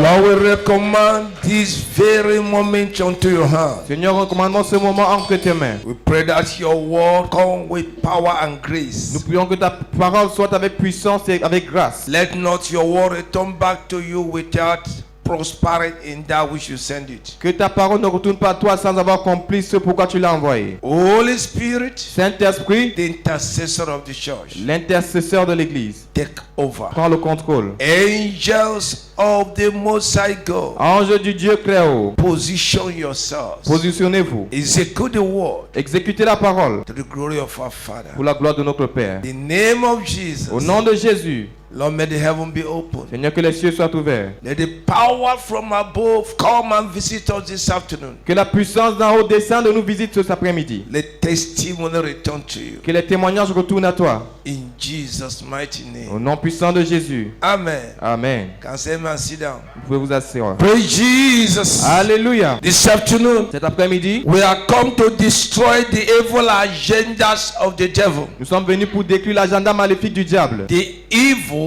Lord, we recommend this very moment unto your hand. Seigneur, recommandons ce moment entre tes mains. We pray that your word come with power and grace. Nous prions que ta parole soit avec puissance et avec grâce. Let not your word return back to you without prospering in that which you send it. Que ta parole ne retourne pas à toi sans avoir accompli ce pourquoi tu l'as envoyé. Holy Spirit, Saint-Esprit, the intercessor of the church, l'intercesseur de l'Église, take over. prends le contrôle. Angels of the Most High God, Ange du Dieu très haut, position yourselves. positionnez-vous. Execute the word Exécutez la parole to the glory of our Father. pour la gloire de notre Père. In the name of Jesus, Au nom de Jésus, Lord, may the heaven be open. Seigneur, que les cieux soient ouverts. Let the power from above come and visit us this afternoon. Que la puissance d'en haut descende et nous visite cet après-midi. Let testimony return to you. Que les témoignages retournent à toi. In Jesus' mighty Au name. nom puissant de Jésus. Amen. Amen. Can say man sit down. Vous pouvez vous asseoir. Praise Jesus. Alléluia. This afternoon, Cet après-midi, we are come to destroy the evil agendas of the devil. nous sommes venus pour détruire l'agenda maléfique du diable. The evil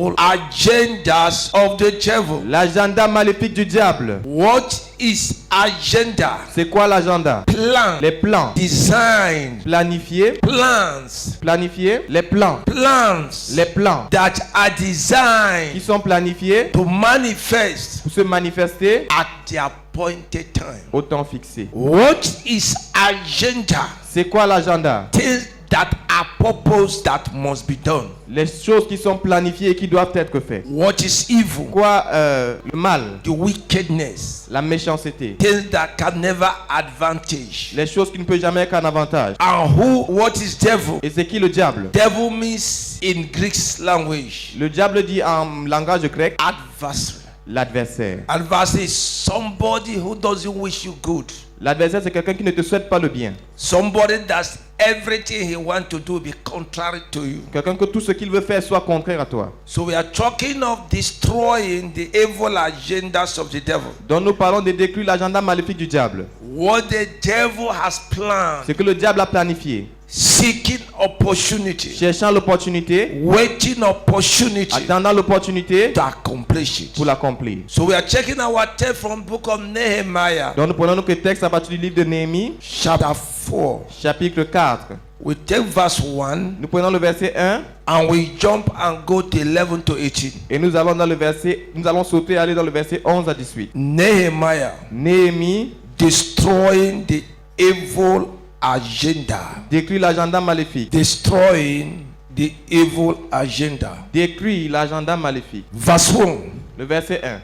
agendas of the devil. L'agenda maléfique du diable. What is agenda? C'est quoi l'agenda? Plan, Les plans. design, Planifier. plans, Planifier. Les plans. plans Les plans that are qui designed sont planifiés to manifest pour se manifester at the appointed time. au temps fixé. What is agenda? C'est quoi l'agenda? Things that are purpose that must be done. Les choses qui sont planifiées et qui doivent être faites. What is evil? Quoi le mal? The wickedness. La méchanceté. Things that can never advantage. Les choses qui ne peuvent jamais être un avantage. And what is devil? Et c'est qui le diable? Devil means in Greek language Le diable dit en langage grec adversary. l'adversaire. Adversary is somebody who doesn't wish you good. L'adversaire, c'est quelqu'un qui ne te souhaite pas le bien. Somebody that's everything he wants to do be contrary to you. Quelqu'un que tout ce qu'il veut faire soit contraire à toi. So we are talking of destroying the evil agendas of the devil. Donc nous parlons de détruire l'agenda maléfique du diable. What the devil has planned. Ce que le diable a planifié. Seeking opportunity. Cherchant l'opportunité. Waiting opportunity. Attendant l'opportunité To accomplish it. pour l'accomplir. So we are checking our text from book of Nehemiah. Donc nous prenons notre texte à partir du livre de Néhémie, Chapter 4. chapitre 4. We take verse 1 Nous prenons le verset 1 and we jump and go to 11 to 18. et nous allons sauter et aller dans le verset 11 à 18. Nehemiah Néhémie destroying the evil agenda. détruit l'agenda maléfique. Destroying the evil agenda. Détruit l'agenda maléfique. Verse 1. Le verset 1.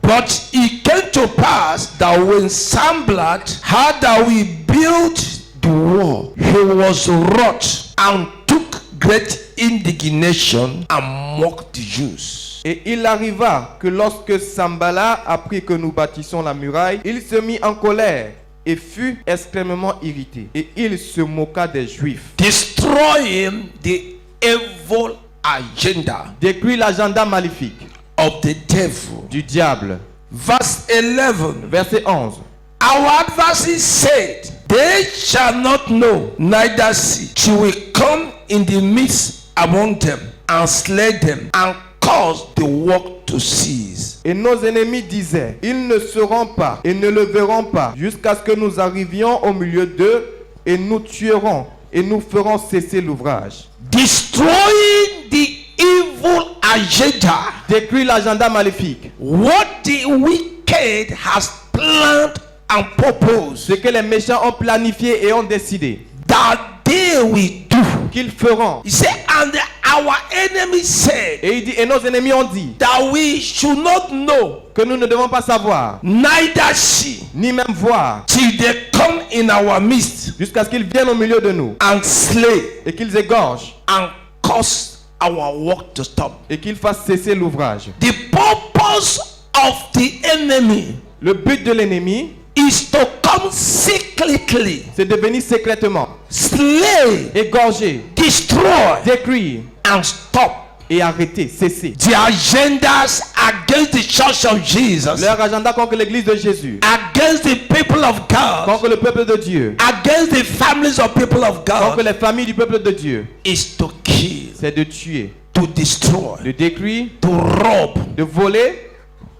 But it came to pass that when Sanballat heard that we built the wall, he was wroth and took great indignation and mocked the Jews. Et il arriva que lorsque Sanballat apprit que nous bâtissons la muraille, il se mit en colère et fut extrêmement irrité. Et il se moqua des Juifs. Destroying the evil agenda Détruit l'agenda maléfique of the devil. du diable. Verse 11. Verset 11. Our adversaries said, they shall not know, neither see. She will come in the midst among them and slay them and cause the work to cease. Et nos ennemis disaient, ils ne sauront pas et ne le verront pas jusqu'à ce que nous arrivions au milieu d'eux et nous tuerons et nous ferons cesser l'ouvrage. Destroying the evil agenda. Détruit l'agenda maléfique. What the wicked has planned and proposed. Ce que les méchants ont planifié et ont décidé That they will do. qu'ils feront. He said, and our enemies said Et il dit, et nos ennemis ont dit that we should not know, que nous ne devons pas savoir, neither see, ni même voir, till they come in our midst jusqu'à ce qu'ils viennent au milieu de nous and slay et qu'ils égorgent and cause our work to stop. et qu'ils fassent cesser l'ouvrage. The purpose of the enemy Le but de l'ennemi, is to come secretly, c'est de venir secrètement, slay, égorger, destroy, détruire and stop et arrêter, cesser. the agendas against the church of Jesus, Leur agenda contre l'église de Jésus, against the people of God, contre le peuple de Dieu, against the families of people of contre God, les familles du peuple de Dieu, is to kill, c'est de tuer, to destroy, de détruire, to rob, de voler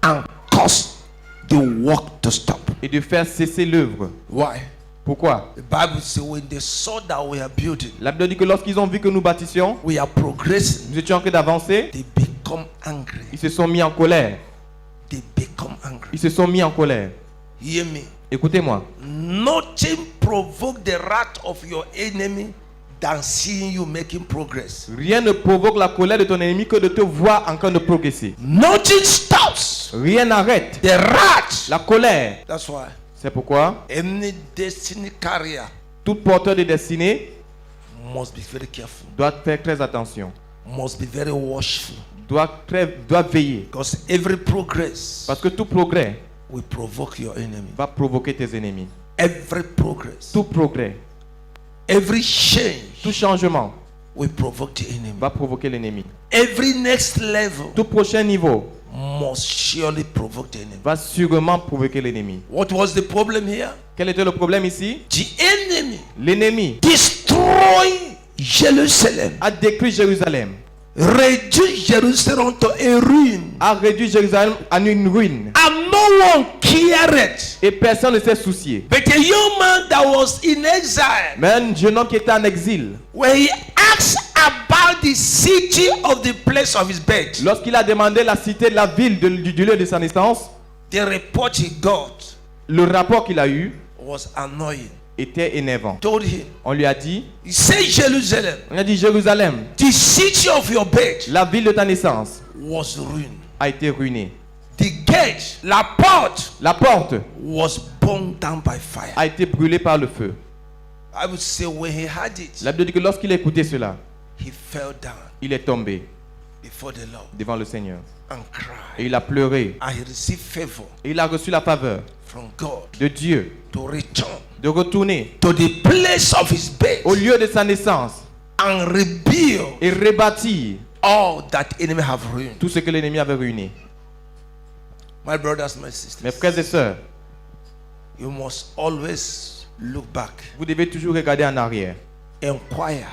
and cause the work to stop. et de faire cesser l'œuvre. Why? Pourquoi? The Bible says when they saw that we are building, La Bible dit que lorsqu'ils ont vu que nous bâtissions, we are progressing, nous étions en train d'avancer, they become angry. ils se sont mis en colère. They become angry. Ils se sont mis en colère. Hear me. Écoutez-moi. Nothing provoke the wrath of your enemy than seeing you making progress. Rien ne provoque la colère de ton ennemi que de te voir en train de progresser. Nothing stops Rien n'arrête the wrath. la colère. That's why C'est pourquoi any destiny carrier tout porteur de destinée must be very careful, doit faire très attention, must be very watchful, doit veiller. because every progress Parce que tout progrès will provoke your enemy. va provoquer tes ennemis. Every progress, Tout progrès, every change tout changement will provoke the enemy. va provoquer l'ennemi. Every next level Tout prochain niveau must surely provoke the enemy. va sûrement provoquer l'ennemi. What was the problem here? Quel était le problème ici? The enemy L'ennemi destroy Jerusalem, a détruit Jérusalem, reduce Jerusalem to a ruin, a réduit Jérusalem en une ruine. and no one cared. Et personne ne s'est soucié. But a young man that was in exile, Mais un jeune homme qui était en exil, when he asked about the city of the place of his birth, lorsqu'il a demandé la cité de la ville du lieu de sa naissance, the report he got le rapport qu'il a eu was annoying. était énervant. Told him, On lui a dit, he said, Jerusalem, on a dit Jérusalem, the city of your birth la ville de ta naissance, was ruined. a été ruinée. The gate, la porte, La porte was burned down by fire. a été brûlée par le feu. I would say when he had it, La Bible dit que lorsqu'il a écouté cela, he fell down il est tombé before the Lord devant le Seigneur. and cried. Et il a pleuré. And he received favor Et il a reçu la faveur from God de Dieu to return de retourner to the place of his birth au lieu de sa naissance and rebuild et rebâtir all that enemy have ruined. tout ce que l'ennemi avait ruiné. My brothers, my sisters, Mes frères et sœurs, you must always look back, vous devez toujours regarder en arrière, inquire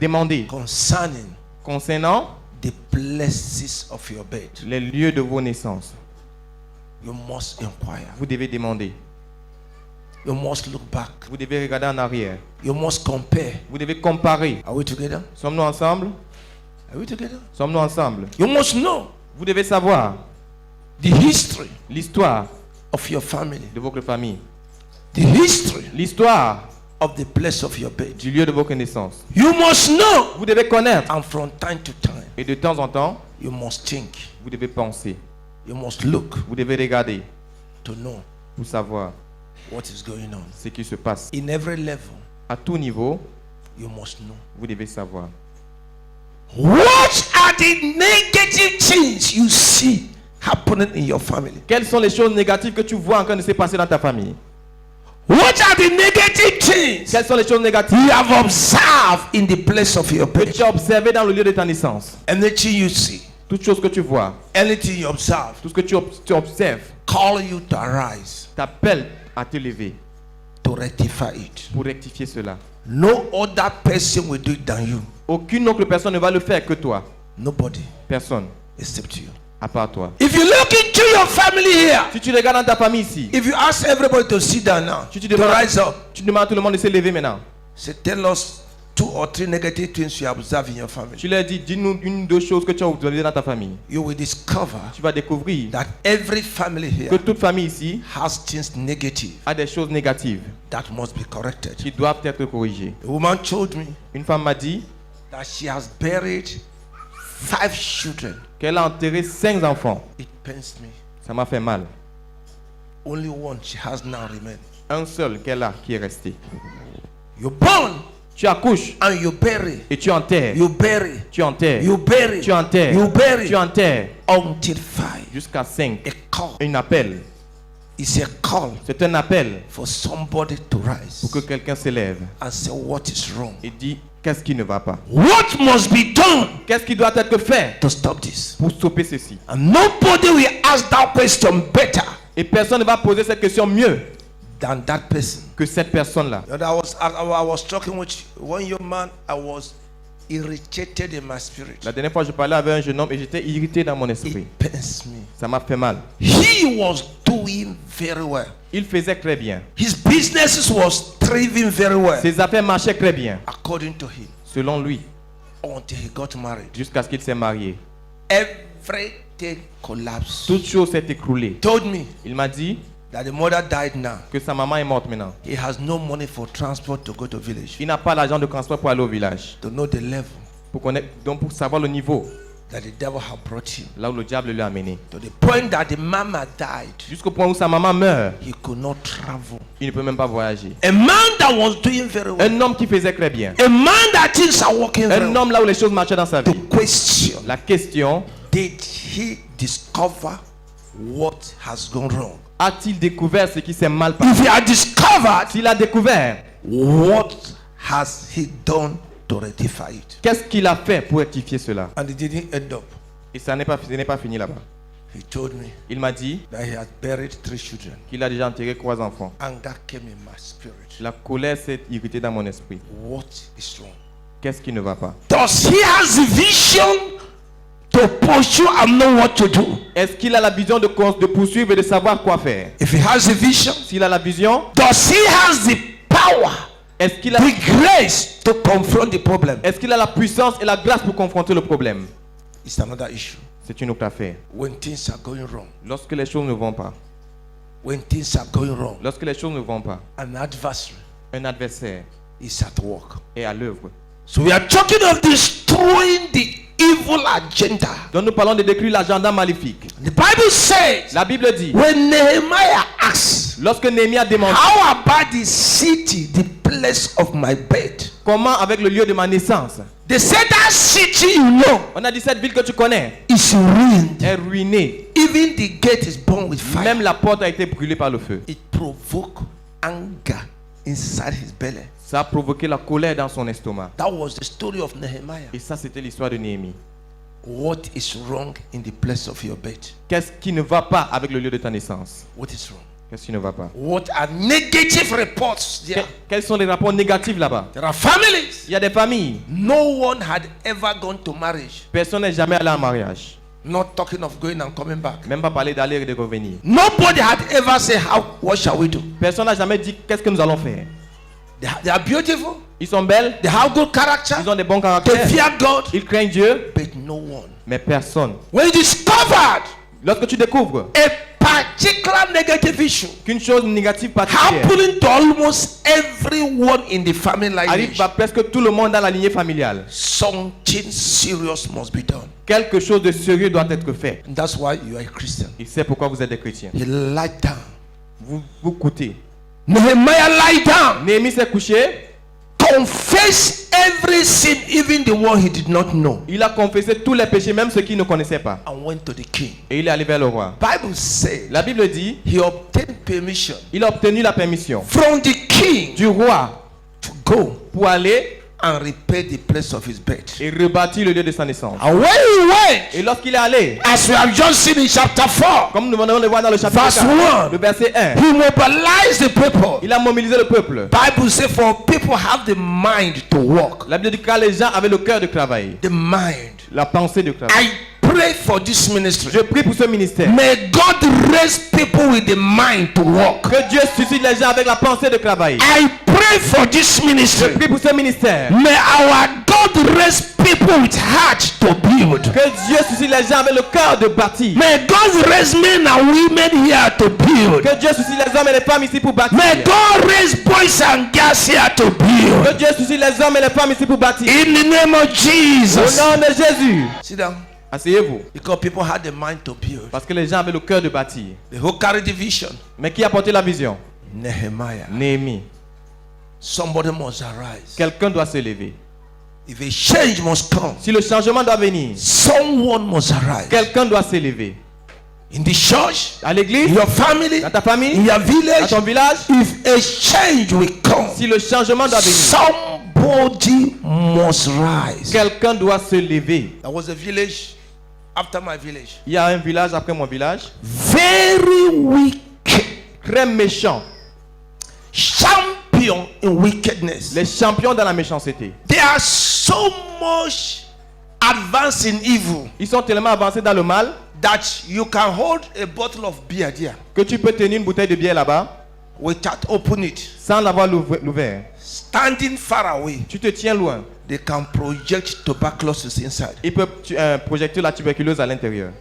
demander concerning concernant the places of your birth. les lieux de vos naissances. You must inquire. Vous devez demander. You must look back. Vous devez regarder en arrière. You must compare. Vous devez comparer. Are we together? Sommes-nous ensemble? Are we together? Sommes-nous ensemble? You must know Vous devez savoir the history l'histoire of your family, de votre famille, the history l'histoire of the place of your birth. du lieu de votre naissance. You must know, Vous devez connaître. and from time to time, Et de temps en temps, you must think. vous devez penser. You must look Vous devez regarder to know pour savoir what is going on. ce qui se passe. In every level, À tout niveau, you must know. vous devez savoir. What are the negative things you see happening in your family? Quelles sont les choses négatives que tu vois en train de se passer dans ta famille? What are the negative things Quelles sont les choses négatives you have observed in the place of your que birth? tu as observées dans le lieu de ta naissance? Anything you see, Toutes choses que tu vois, anything you observe, tout ce que tu observes, call you to arise t'appelle à te lever to rectify it. pour rectifier cela. No other person will do it than you. Aucune autre personne ne va le faire que toi. Nobody Personne, except you. à part toi. If you look into your family here, Si tu regardes dans ta famille ici, if you ask everybody to sit down now, tu to demandes, rise up, tu demandes à tout le monde de se lever maintenant. say, tell us 2 or 3 negative things you observe in your family. Tu leur dis, dis-nous une ou deux choses que tu as observées dans ta famille. You will discover Tu vas découvrir that every family que here toute famille ici has things negative a des choses négatives that must be corrected. qui doivent être corrigées. A woman told me Une femme m'a dit that she has buried 5 children. qu'elle a enterré 5 enfants. It pains me. Ça m'a fait mal. Only one she has now remained. Un seul qu'elle a qui est resté. You born Tu accouches and you bury. et tu enterres. You bury. Tu enterres. You bury. Tu enterres. You bury. Tu enterres Until 5. jusqu'à 5. A call. Un appel. It's a call C'est un appel for somebody to rise pour que quelqu'un s'élève and say what is wrong. et dit qu'est-ce qui ne va pas. What must be done Qu'est-ce qui doit être fait to stop this? pour stopper ceci. And nobody will ask that question better Et personne ne va poser cette question mieux than that person. que cette personne-là. You know, I was talking with one young man. I was irritated in my spirit. La dernière fois, je parlais avec un jeune homme et j'étais irrité dans mon esprit. It pains me. Ça m'a fait mal. He was doing very well. Il faisait très bien. His businesses was thriving very well, Ses affaires marchaient très bien, according to him, selon lui, until he got married. jusqu'à ce qu'il s'est marié. Everything collapsed. Toute chose s'est écroulée. Told me Il m'a dit that the mother died now. que sa maman est morte maintenant. He has no money for transport to go to village. Il n'a pas l'argent de transport pour aller au village. To know the level Pour connaître, donc pour savoir le niveau, that the devil had brought him. là où le diable lui a amené. To the point that the mama died, Jusqu'au point où sa maman meurt, he could not travel. il ne peut même pas voyager. A man that was doing very well. Un homme qui faisait très bien. A man that things are working very Un well. homme là où les choses marchaient dans sa vie. The question, La question, did he discover what has gone wrong? a-t-il découvert ce qui s'est mal passé? If he had discovered, S'il a découvert, what has he done to rectify it? qu'est-ce qu'il a fait pour rectifier cela? And it didn't end up. Et ça n'est pas fini là-bas. He told me Il m'a dit that he had buried 3 children. qu'il a déjà enterré 3 enfants. Anger came in my spirit. La colère s'est irritée dans mon esprit. What is wrong? Qu'est-ce qui ne va pas? Does he has the vision to pursue and know what to do? Est-ce qu'il a la vision de poursuivre et de savoir quoi faire? If he has the vision, S'il a la vision, does he has the power, est-ce qu'il a, the grace to confront the problem? est-ce qu'il a la puissance et la grâce pour confronter le problème? It's another issue. C'est une autre affaire. When things are going wrong, Lorsque les choses ne vont pas, when things are going wrong, lorsque les choses ne vont pas, an adversary un adversaire is at work. est à l'œuvre. So we are talking of destroying the evil agenda. Donc nous parlons de détruire l'agenda maléfique. The Bible says, La Bible dit, when Nehemiah asked, lorsque Néhémie a demandé, how about the city, the place of my bed? comment avec le lieu de ma naissance? They said that city you know On a dit cette ville que tu connais is ruined. est ruinée. Even the gate is burned with fire. Même la porte a été brûlée par le feu. It provoked anger inside his belly. Ça a provoqué la colère dans son estomac. That was the story of Nehemiah. Et ça, c'était l'histoire de Néhémie. What is wrong in the place of your bed? Qu'est-ce qui ne va pas avec le lieu de ta naissance? What is wrong? Qu'est-ce qui ne va pas? What are negative reports there? Quels sont les rapports négatifs là-bas? There are families. Il y a des familles. No one had ever gone to marriage. Personne n'est jamais allé en mariage. Not talking of going and coming back. Même pas parler d'aller et de revenir. Nobody had ever said, what shall we do? Personne n'a jamais dit qu'est-ce que nous allons faire. They are beautiful. Ils sont belles. They have good character. Ils ont des bons They caractères. fear God. Ils craignent Dieu. But no one. Mais personne. When you discovered Lorsque tu découvres a particular negative issue qu'une chose négative particulière happening to almost everyone in the family arrive lineage, à presque tout le monde dans la lignée familiale, something serious must be done. quelque chose de sérieux doit être fait. And that's why you are a Christian. Et c'est pourquoi vous êtes des chrétiens. He lied down. Vous coûtez. Nehemiah lied down. Néhémie s'est couché. Confess every sin, even the one he did not know, Il a confessé tous les péchés, même ceux qu'il ne connaissait pas. and went to the king. Et il est allé vers le roi. Bible said La Bible dit, he obtained permission il a obtenu la permission from the king du roi to go pour aller and repair the place of his bed. et rebâtir le lieu de sa naissance. And when he went, Et lorsqu'il est allé, as we have just seen in chapter 4, comme nous venons de le voir dans le chapitre Verse 4, 1. le verset 1, he mobilized the people. il a mobilisé le peuple. Bible says for people have the mind to work. La Bible dit que les gens avaient le cœur de travailler, The mind. la pensée de travailler. I pray for this ministry. Je prie pour ce ministère. May God raise people with the mind to work. Que Dieu suscite les gens avec la pensée de travailler. I pray for this Je ministry. prie pour ce ministère. May our God raise people with heart to build. Que Dieu suscite les gens avec le cœur de bâtir. May God raise men and women here to build. Que Dieu suscite les hommes et les femmes ici pour bâtir. May God raise boys and girls here to Que build. Dieu suscite les hommes et les femmes ici pour bâtir. In the name of Au Jesus. nom de Jésus. Sit down. Asseyez-vous. Because people had the mind to build. Parce que les gens avaient le cœur de bâtir. They who carried the vision. Mais qui a porté la vision? Nehemiah. Néhémie. Somebody must arise. Quelqu'un doit se lever. If a change must come, Si le changement doit venir, someone must arise. quelqu'un doit se lever. In the church, À in l'église, your family, dans ta famille, in your dans village, ton village, if a change will come, si le changement doit venir, somebody must rise. quelqu'un doit se lever. There was a village after my village. Il y a un village après mon village, Very wicked. très méchant. Champion in wickedness. Les champions dans la méchanceté. They are so much advanced in evil Ils sont tellement avancés dans le mal that you can hold a bottle of beer there que tu peux tenir une bouteille de bière là-bas without opening it. sans l'avoir l'ouvert. Standing far away, Tu te tiens loin. they can project tuberculosis inside. Il peut projeter la tuberculose à l'intérieur.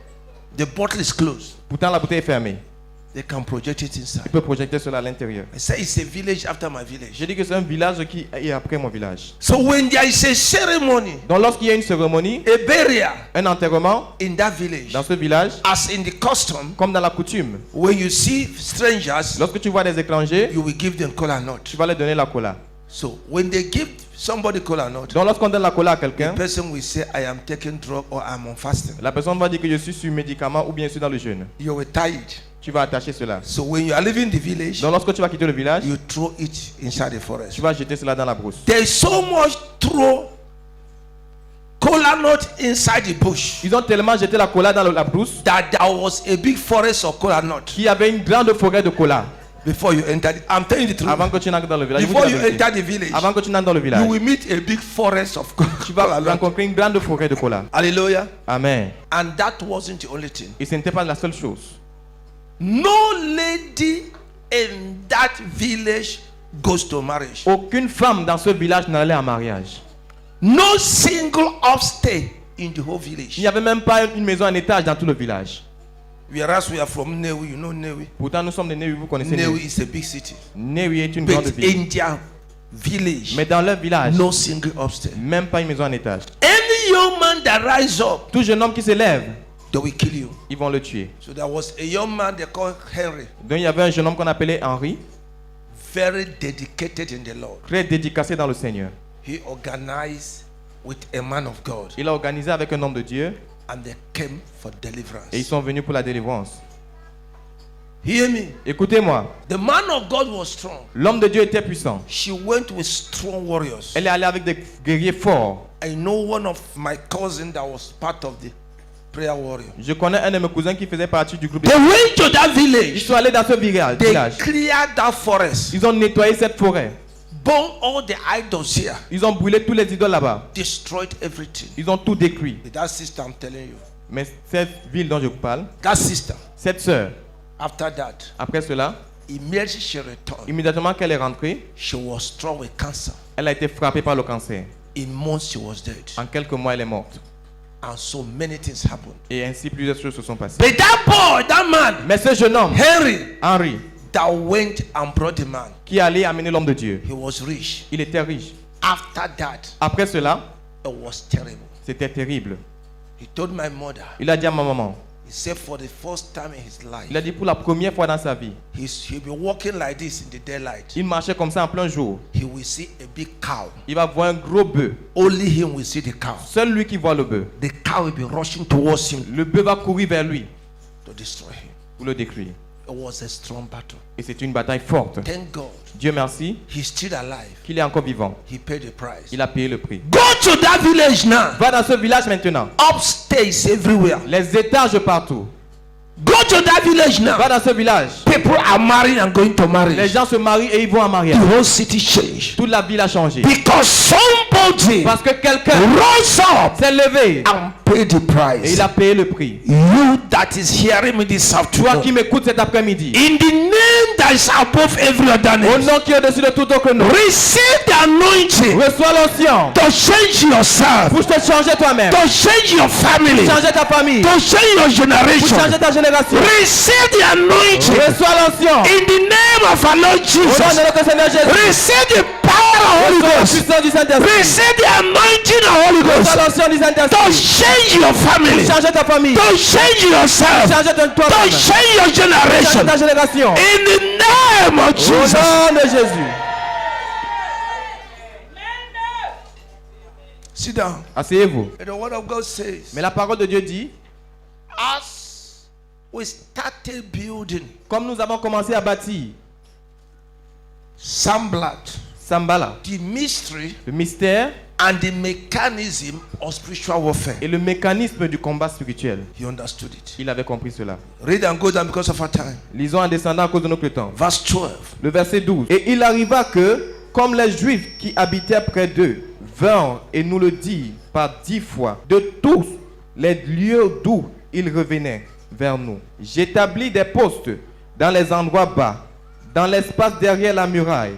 The bottle is closed. Pourtant, la bouteille est fermée. They can project it Il inside. peut projeter cela à l'intérieur. I say it's a village after my Je village. dis que c'est un village qui est après mon village. So when there is a ceremony, Donc, lorsqu'il y a une cérémonie, a burial un enterrement in that village, dans ce village, as in the custom, comme dans la coutume, when you see strangers, lorsque tu vois des étrangers, you will give them kola nut. tu vas leur donner la cola. So when they give somebody kola nut, Donc, lorsqu'on donne la cola à the quelqu'un, person will say, I am taking drug or I'm on fasting. la personne va dire que je suis sur médicament ou bien je suis dans le jeûne. You were tired. Tu vas attacher cela. So when you are leaving the village, Donc, lorsque tu vas quitter le village, you throw it inside the forest. tu vas jeter cela dans la brousse. There is so much throw kola nut inside the bush Ils ont tellement jeté la cola dans la brousse that there was a big forest of kola nut qu'il y avait une grande forêt de cola. before you enter. I'm telling you the truth. Avant que tu n'entres dans le village, je vous Before dis you la vérité. enter the village, Avant que tu n'entres dans le you village, will meet a big forest of tu vas kola nut. rencontrer une grande forêt de cola. Hallelujah. Amen. And that wasn't the only thing. Et ce n'était pas la seule chose. No lady in that village goes to marriage. Aucune femme dans ce village n'allait en mariage. No single upstay in the whole Il village. n'y avait même pas une maison en étage dans tout le village. Whereas we are from Newi, you know Newi. Pourtant, nous sommes de Newi, vous connaissez Newi Newi. is a big city. Newi est une grande But ville. in their village, Mais dans leur village, no single upstay. même pas une maison en étage. Any young man that rise up, Tout jeune homme qui se lève, they will kill you. ils vont le tuer. So there was a young man they called Henry, Donc il y avait un jeune homme qu'on appelait Henri, very dedicated in the Lord. très dédicacé dans le Seigneur. He organized with a man of God, Il a organisé avec un homme de Dieu and they came for et ils deliverance. sont venus pour la délivrance. Hear me. Écoutez-moi, The man of God was strong. l'homme de Dieu était puissant. She went with strong warriors. Elle est allée avec des guerriers forts. I know one of my cousins that was part of the prayer warrior. Je connais un de mes cousins qui faisait partie du groupe. They went to that Ils village. sont allés dans ce village. They cleared that forest. Ils ont nettoyé cette forêt. Burned all the idols here. Ils ont brûlé tous les idoles là-bas. Destroyed everything. Ils ont tout détruit. With that sister, I'm telling you. Mais cette ville dont je vous parle, That sister, cette sœur, after that, après cela, immediately she returned. immédiatement qu'elle est rentrée, She was struck with cancer. elle a été frappée par le cancer. In months, she was dead. En quelques mois, elle est morte. And so many things happened. Et ainsi, plusieurs choses se sont passées. But that boy, that man, Mais ce jeune homme, Henry, Henri, that went and brought the man, qui allait amener l'homme de Dieu, he was rich. il était riche. After that, Après cela, it was terrible. c'était terrible. He told my mother, Il a dit à ma maman, he said for the first time in his life, il a dit pour la première fois dans sa vie, he'll be walking like this in the daylight. il marchait comme ça en plein jour. He will see a big cow. Il va voir un gros bœuf. Only him will see the cow. Seul lui qui voit le bœuf. The cow will be rushing towards him Le bœuf va courir vers lui to destroy him. pour le détruire. It was a strong battle. Et c'est une bataille forte. Thank God Dieu merci he's still alive. qu'il est encore vivant. He paid the price. Il a payé le prix. Go to that village now. Va dans ce village maintenant. Upstairs everywhere. Les étages partout. Go to that village now. Va dans ce village. People are marrying and going to marry. Les gens se marient et ils vont en The mariage. whole city changed. Toute la ville a changé. Because somebody Parce que quelqu'un rose up s'est levé and paid the et price. il a payé le prix. You that is hearing me this Toi qui afternoon, m'écoutes cet après-midi, in the name that is above every other au name, nom qui est au-dessus de tout autre nom, receive the anointing reçois l'onction to change yourself, pour te changer toi-même, to change your family, changer ta famille, to change your pour generation. changer ta génération. Receive the anointing Reçois l'onction in the name of our Lord au nom Jesus. de notre Seigneur Jésus. Receive the power of Holy Reçois la Ghost. puissance du Saint-Esprit. Receive the anointing of Holy Reçois Ghost l'onction du to Saint-Esprit. change your family, Changer ta famille, to change yourself, changer to toi-même, change your changer generation. ta génération. In the name of Au Jesus. nom de Jésus. Sit down. Asseyez-vous. And the word of God says, Mais la parole de Dieu dit, as we started building comme nous avons commencé à bâtir Samblat, Sambala, the mystery le mystère and the mechanism of spiritual warfare, et le mécanisme du combat spirituel, he understood it. il avait compris cela. Read and go down because of our time. Lisons en descendant à cause de notre temps. Verse 12. Le verset 12. Et il arriva que, comme les Juifs qui habitaient près d'eux vinrent et nous le dirent par 10 fois, de tous les lieux d'où ils revenaient vers nous. J'établis des postes dans les endroits bas, dans l'espace derrière la muraille,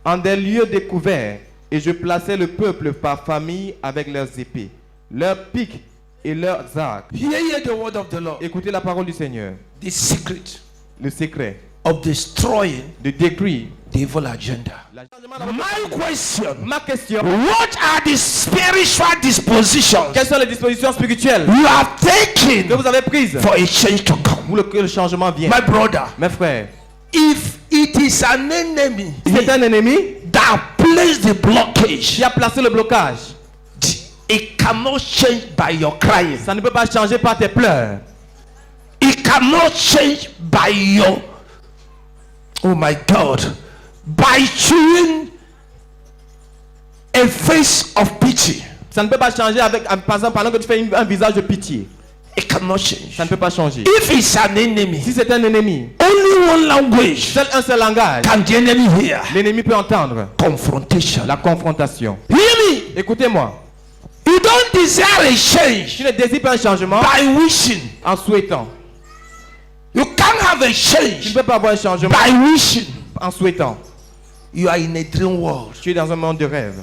en des lieux découverts, et je plaçais le peuple par famille avec leurs épées, leurs piques et leurs arcs. Hear the word of the Lord. Écoutez la parole du Seigneur. The secret Le secret of destroying de détruire. the evil agenda. My question: Ma question. what are the spiritual dispositions Quelles sont les dispositions spirituelles you have que taken vous avez prises for a change to come? pour que le changement vienne? My brother, Mes frères, if it is an enemy c'est un ennemi that placed the blockage, qui a placé le blocage. it cannot change by your crying. Ça ne peut pas changer par tes pleurs. It cannot change by your, oh my God, by showing a face of pity. Ça ne peut pas changer avec, par exemple, pendant que tu fais un visage de pitié. It cannot change. Ça ne peut pas changer. If it's an enemy, Si c'est un ennemi, only one language seul un seul langage, can the enemy hear. l'ennemi peut entendre Confrontation. la confrontation. Hear me. Écoutez-moi, You don't desire a change tu ne désires pas un changement by wishing. en souhaitant. You can't have a Tu ne change peux pas avoir un changement by wishing. en souhaitant. You are in a dream world. Tu es dans un monde de rêve.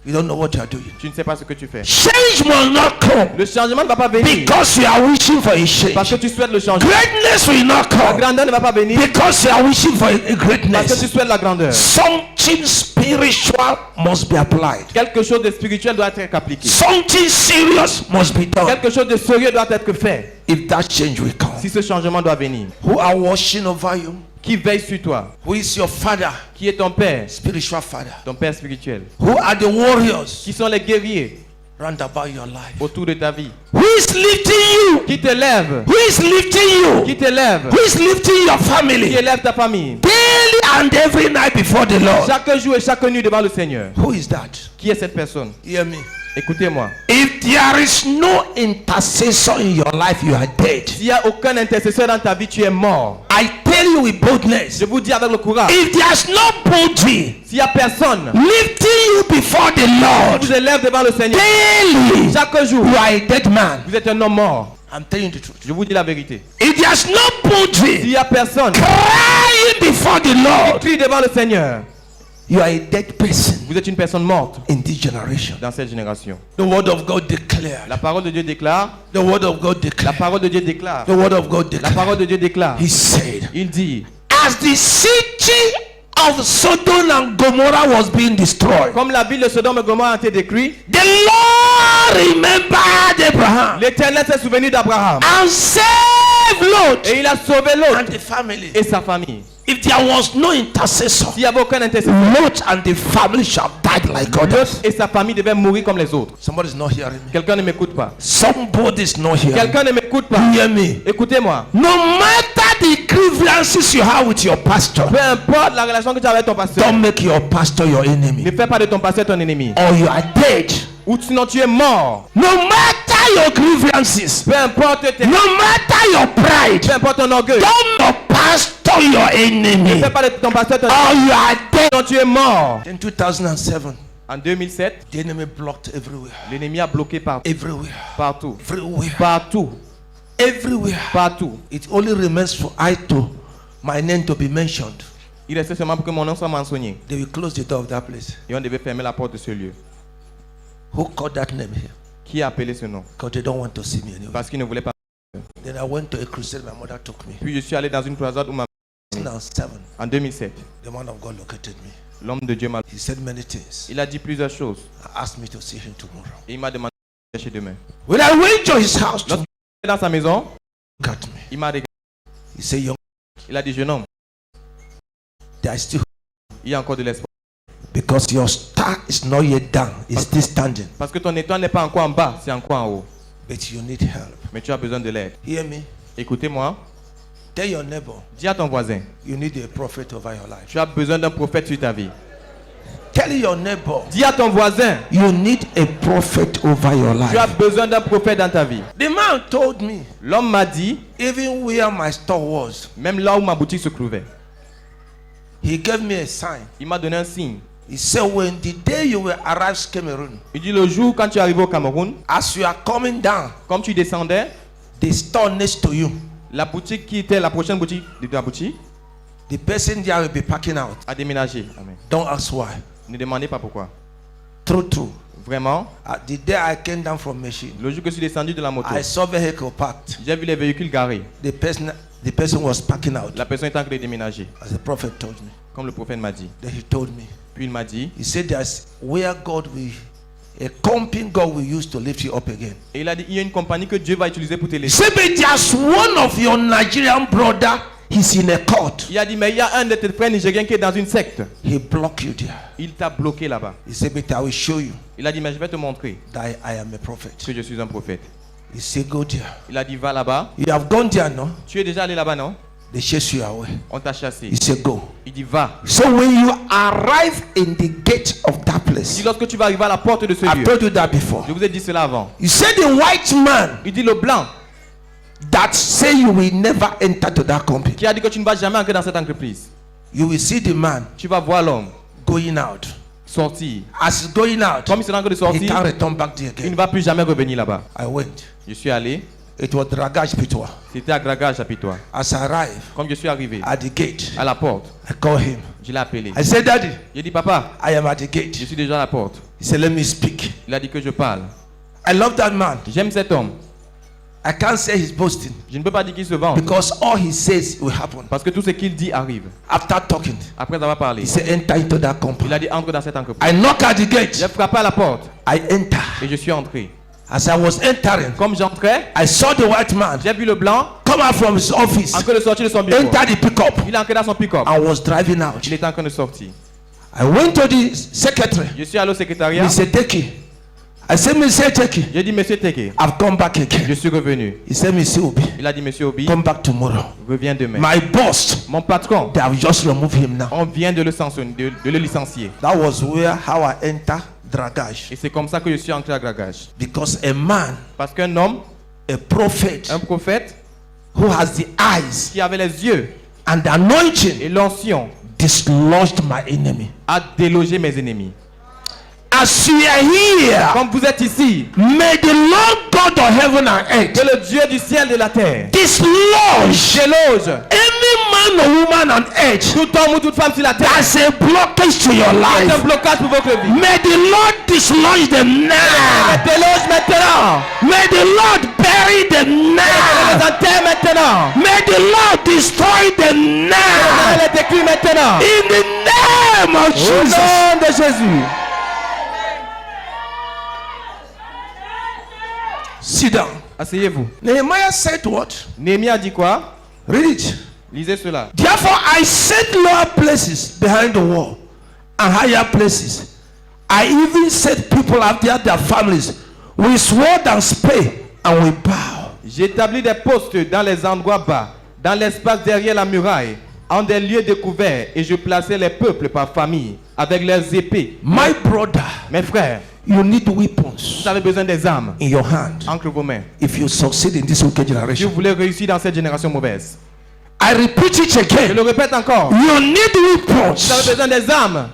You don't know what you are doing. Tu ne sais pas ce que tu fais. Change must not come Le changement ne va pas venir because you are wishing for a change. parce que tu souhaites le changement. Greatness will not La come grandeur ne va pas venir because you are wishing for a parce que tu greatness. souhaites la grandeur. Something spiritual must be applied. Quelque chose de spirituel doit être appliqué. Something serious must be done Quelque chose de sérieux doit être fait if that change will come. si ce changement doit venir. Who are watching over you? Qui veille sur toi? Who is your father? Qui est ton père? Spiritual father. Ton père spirituel. Who are the warriors Qui sont les guerriers round about your life? autour de ta vie? Who is lifting you? Qui te lève? Who is lifting Qui you? te lève? Who is lifting your Qui family élève ta famille? daily and every night before the Lord? Chaque jour et chaque nuit devant le Seigneur. Who is that? Qui est cette personne? Hear me. Écoutez-moi. If there is no intercessor in your life, you are dead. S'il n'y a aucun intercesseur dans ta vie, tu es mort. I tell you with boldness. Je vous dis avec le courage. If there's nobody S'il n'y a personne lifting you before the qui Lord vous élève devant le Seigneur, daily, chaque jour, you are a dead man. vous êtes un homme mort. I'm telling you the truth. Je vous dis la vérité. If there's S'il nobody n'y a personne crying before the qui Lord, crie devant le Seigneur, you are a dead person vous êtes une personne morte in this generation. dans cette génération. The word of God declared. La parole de Dieu déclare, The word of God la declared. parole de Dieu déclare, The word of God la declared. parole de Dieu déclare. He said, Il dit, as the city of Sodom and Gomorrah was being destroyed, comme la ville de Sodome et Gomorrhe a été détruite, the Lord remembered Abraham l'Éternel s'est souvenu d'Abraham and saved Lot et il a sauvé and Lot the family. et sa famille. If there was no intercessor, S'il n'y avait aucun intercesseur, Lot and the family shall have died like Lot others. et sa famille devaient mourir comme les autres. Somebody's not hearing me. Quelqu'un ne m'écoute pas. Somebody's not hearing me. Quelqu'un ne m'écoute pas. Hear me. Écoutez-moi. No matter the grievances you have with your pastor, Peu importe la relation que tu as avec ton pasteur, don't make your pastor your ne enemy, fais pas de ton pasteur ton ennemi. or you are dead. Ou sinon tu es mort. No matter your grievances, Peu importe tes... no matter your pride, Peu importe ton orgueil. don't make your pastor your Ne enemy, fais pas de ton pasteur ton or you are dead. Sinon tu es mort. In 2007, En 2007, the enemy blocked everywhere, l'ennemi a bloqué partout. everywhere, Partout. everywhere, Partout. everywhere. Partout. It only remains for my name to be mentioned. Il restait seulement pour que mon nom soit mentionné. They will close the door of that place. Et on devait fermer la porte de ce lieu. Who called that name here? Qui a appelé ce nom? Because they don't want to see me anyway. Parce qu'il ne voulait pas. Then I went to a crusade my mother took me. Puis je suis allé dans une croisade où en 2007, the man of God located me. l'homme de Dieu m'a... He said many things. Il a dit plusieurs choses. Asked me to see him tomorrow. Et il m'a demandé de chercher demain. When I went to his house to Lorsqu'il est dans sa maison, look at me, il m'a regardé. he said, young, Il a dit, jeune homme, there is still il y a encore de l'espoir. because your star is not yet down, it's still standing. Parce que ton étoile n'est pas encore en bas, c'est encore en haut. But you need help. Mais tu as besoin de l'aide. Hear me? Écoutez-moi, Tell your neighbor dis à ton voisin, you need a prophet over your life. tu as besoin d'un prophète sur ta vie. Tell your neighbor Dis à ton voisin, you need a prophet over your tu as life. besoin d'un prophète dans ta vie. The man told me, L'homme m'a dit, even where my store was, même là où ma boutique se trouvait, he gave me a sign. il m'a donné un signe. He said, when the day you will arrive Cameroon, Il dit, le jour quand tu es arrivé au Cameroun, as you are coming down, comme tu descendais, the store next to you, La boutique qui était la prochaine boutique de la boutique the person there will be packing out. a déménagé. Amen. Don't ask why. Ne demandez pas pourquoi. True. Vraiment, The day I came down from machine, le jour que je suis descendu de la moto, I saw vehicle parked. j'ai vu les véhicules garés. The person was packing out. La personne est en train de déménager, As the prophet told me. comme le prophète m'a dit. Then he told me. Puis il m'a dit, He said there's where God will, a company God will use to lift you up again. et il a dit, il y a une compagnie que Dieu va utiliser pour He t'élever. said, but there's one of your Nigerian brother, he's in a court. Il a dit, mais il y a un de tes frères nigériens qui est dans une secte. He blocked you there. Il t'a bloqué là-bas. He said, but I will show you Il a dit, mais je vais te montrer that I am a prophet. que je suis un prophète. He said, go there. Il a dit, va là-bas. You have gone there, no? Tu es déjà allé là-bas, non? They chase you away. On t'a chassé. He said, go. Il dit, va. So when you arrive in the gate of that Il place, dit, lorsque tu vas arriver à la porte de ce I lieu. told you that before. Je vous ai dit cela avant. You said the white man Il dit, le blanc that say you will never enter to that company. qui a dit que tu ne vas jamais entrer dans cette entreprise. You will see the man Tu vas voir l'homme going out. sortir. As he's going out, Comme il sera en train de he sortir, can't return back there il ne again. va plus jamais revenir là-bas. I went. Je suis allé. It was Dragaj Pitwa. C'était à Gragage, à Pitois. As I arrived Comme je suis arrivé at the gate, à la porte, I called him. je l'ai appelé. I said, Daddy, J'ai dit, papa, I am at the je gate. suis déjà à la porte. He said, let me speak. Il a dit que je parle. I love that man. J'aime cet homme. I can't say he's boasting Je ne peux pas dire qu'il se venge. because all he says will happen. Parce que tout ce qu'il dit arrive. After talking, Après avoir parlé, he said, enter into that il company. a dit, entre dans cette entreprise. I knock at the gate. J'ai frappé à la porte I enter. et je suis entré. As I was entering, Comme j'entrais, I saw the white man j'ai vu le blanc come out from his office, en train de sortir de son bureau. enter the pickup, Il est entré dans son pick-up. and was driving out. Il était en train de sortir. I went to the secretary, Je suis allé au secrétariat. Mr. Teki. I said, Mr. Teki, J'ai dit, monsieur Teke, I've come back je again. suis revenu. He said, Mr. Obi, Il a dit, monsieur Obi, come back tomorrow. reviens demain. My boss, Mon patron, they have just removed him now. on vient de le sanctionner, de le licencier. That was where how I enter Dragage. Et c'est comme ça que je suis entré à Gragage. Because a man, Parce qu'un homme, a prophet, un prophète, who has the eyes qui avait les yeux and the anointing, et l'onction, dislodged my enemy. a délogé mes ennemis. As you are here, Comme vous êtes ici, may the Lord God of heaven and que earth le Dieu du ciel et de la terre dislodge déloge any man or woman on earth tout homme ou toute femme sur la terre. as a blockage to your C'est un life. blocage pour votre vie. May the Lord dislodge them now. Déloge maintenant. May the Lord bury them Les now. enterre maintenant. May the Lord destroy them now. Les détruit maintenant. In the name of Au Jesus. nom de Jésus. Sit down. Asseyez-vous. Nehemiah said what? Néhémie a dit quoi? Read it. Lisez cela. Therefore I set lower places behind the wall and higher places. I even set people after their families with sword and spear and with bow. J'établis des postes dans les endroits bas, dans l'espace derrière la muraille, en des lieux découverts, et je plaçais les peuples par famille, avec leurs épées. My brother, Mes frères, you need vous weapons avez besoin des armes in your hand entre vos mains. if you succeed in this wicked Si generation. vous voulez réussir dans cette génération mauvaise. I repeat it Je again. le répète encore. You need Vous avez weapons. besoin des armes.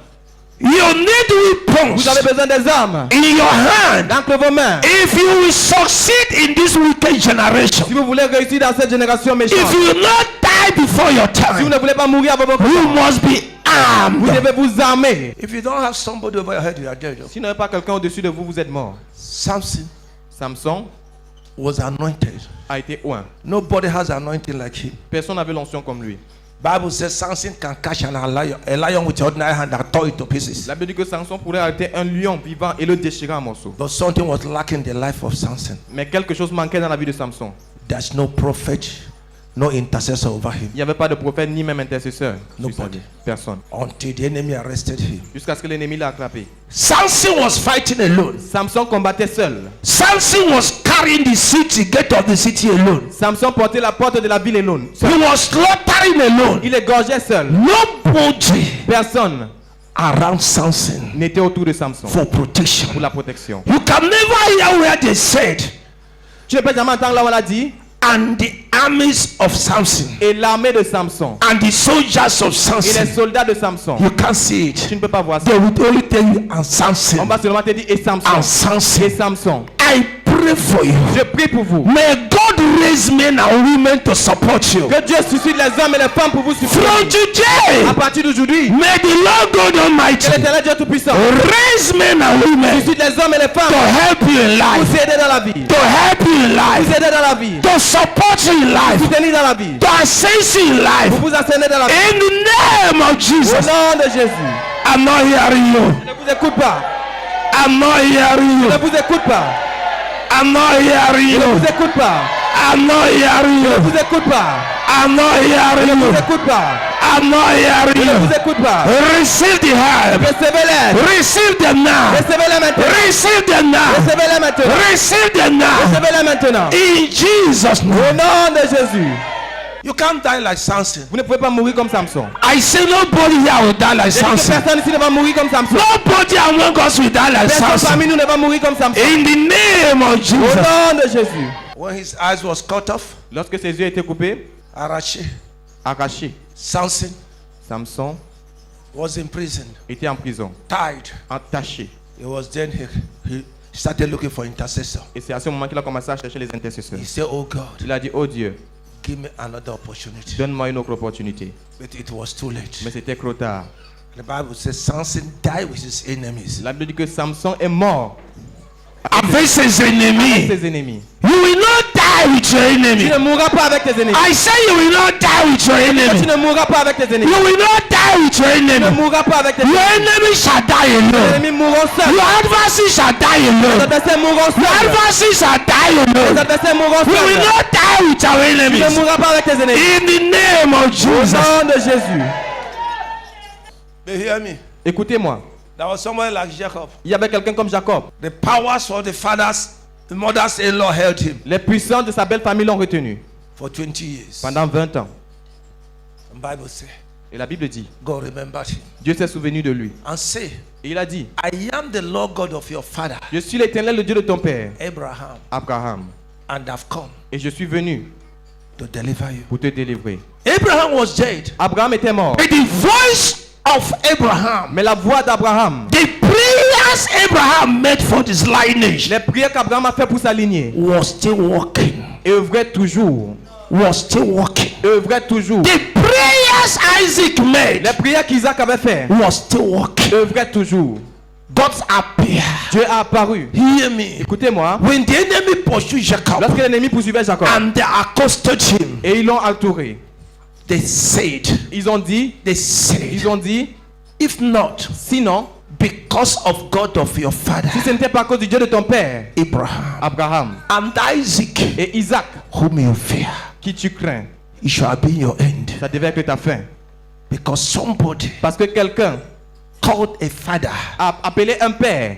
You need Vous weapons avez besoin des armes in your hand entre vos mains. if you will succeed in this wicked generation. Si vous voulez réussir dans cette génération If méchante, you will not die before your si vous time, ne voulez pas mourir avant votre you temps, must be vous armed. devez vous armer. If you don't have somebody over your head, you are dead. Si vous n'avez pas quelqu'un au-dessus de vous, vous êtes mort. Samson Samson was anointed. a été oint. Nobody has anointing like him. Personne n'avait l'onction comme lui. Bible says Samson can catch a lion with your ordinary hand and tore it to pieces. La Bible dit que Samson pourrait arrêter un lion vivant et le déchirer en morceaux. But something was lacking in the life of Samson. Mais quelque chose manquait dans la vie de Samson. There's no prophet, no intercessor over him Il n'y avait pas de prophète ni même intercesseur. sur sa Nobody. vie. Personne. until the enemy arrested him. Jusqu'à ce que l'ennemi l'a attrapé. Samson was fighting alone. Samson combattait seul. Samson was carrying the city, gate of the city alone. Samson portait la porte de la ville alone. He was slaughtering alone. Il égorgeait seul. Nobody Personne around Samson n'était autour de Samson for protection. pour la protection. You can never hear where they said, Tu ne peux jamais entendre là où on a dit and the armies of Samson, et l'armée de Samson and the soldiers of et les Samson. soldats de Samson. You can't see it. Tu ne peux pas voir ça. They will only tell you, and On Samson, va seulement te dire et and Samson. Et Samson. Samson. I pray for you. Je prie pour vous. May God raise men and women to support you. Que Dieu suscite les hommes et les femmes pour vous From soutenir. today, À partir d'aujourd'hui, may the Lord God que Almighty l'Éternel Dieu Tout-Puissant raise men and women suscite les hommes et les to femmes help you in pour life, vous aider dans la vie. to help you in Vous life, aider dans la vie. to support you in life, Vous soutenir dans la vie. to assist you in life. Pour vous enseigner dans la vie. In the name of Au Jesus. nom de Jésus. I'm not hearing you. Je ne vous écoute pas. I'm not hearing Je you. ne vous écoute pas. I'm not hearing Je ne you. vous écoute pas. I'm not hearing Je ne you. vous écoute pas. I'm not Je hearing ne you. vous écoute pas. I'm not hearing Je ne vous you. écoute pas. Receive the help. Recevez-les. Receive them now. Recevez-les maintenant. Receive them now. Recevez-les maintenant. Receive them now. Recevez-les maintenant. In Jesus' Au name. nom de Jésus. You can't die like Samson. Vous ne pouvez pas mourir comme Samson. I say nobody here will die like J'ai dit que Samson. personne ici ne va mourir comme Samson. Nobody among us will die like Personne Samson. parmi nous ne va mourir comme Samson. In the name of Au Jesus. nom de Jésus. When his eyes was cut off, Lorsque ses yeux étaient coupés, Arashi, arrachés, Samson Samson was in prison, était en prison, tied. entaché. It was then he started looking for intercessor. Et c'est à ce moment qu'il a commencé à chercher les intercesseurs. He said, "Oh God, Il a dit, oh Dieu, give me another opportunity." donne-moi une autre opportunité. But it was too late. Mais c'était trop tard. The Bible says Samson died with his enemies. La Bible dit que Samson est mort Avec ses avec ennemis. ses ennemis. You will not die with your Tu enemy. ne mourras pas avec tes ennemis. I say you will not die with your Tu enemy. ne mourras pas avec tes ennemis. You will not die with your Tu ne enemy. mourras pas avec tes Your ennemis. enemy shall die Tes alone. ennemis mourront seuls. Your adversaries shall die Tes alone. adversaires mourront Your seuls. adversaries shall die Tes alone. adversaires mourront You will seuls. not die with our Tu ne enemies. mourras pas avec tes ennemis. In the name of Au Jesus. nom de Jésus. They hear me. Écoutez-moi. There was somebody like Jacob. Il y avait quelqu'un comme Jacob. The powers of the fathers, the mothers-in-law held him Les puissants de sa belle famille l'ont retenu for 20 years. pendant 20 ans. The Bible says Et la Bible dit, God remembered him Dieu s'est souvenu de lui. and say, Et il a dit, I am the Lord God of your father je suis l'Éternel, le Dieu de ton père, Abraham, Abraham. and have come Et je suis venu to deliver you. pour te délivrer. Abraham was dead. Abraham était mort. But the voice of Abraham, Mais la voix d'Abraham, the prayers Abraham made for his lineage, les prières qu'Abraham a fait pour sa lignée, was still working. œuvrait toujours. Was still working. Œuvrait toujours. The prayers Isaac made Les prières qu'Isaac avait fait, was still working. œuvrait toujours. God appeared. Dieu a apparu. Hear me. Écoutez-moi. When the enemy pursued Jacob Lorsque l'ennemi poursuivait Jacob and they accosted him, et ils l'ont entouré, they said, ils ont dit, if not, sinon, because of God of your father, si ce n'était pas à cause du Dieu de ton père, Abraham, Abraham and Isaac, et Isaac, whom you fear, qui tu crains, it shall be your end. ça devait être ta fin. Because somebody Parce que quelqu'un called a father a appelé un père,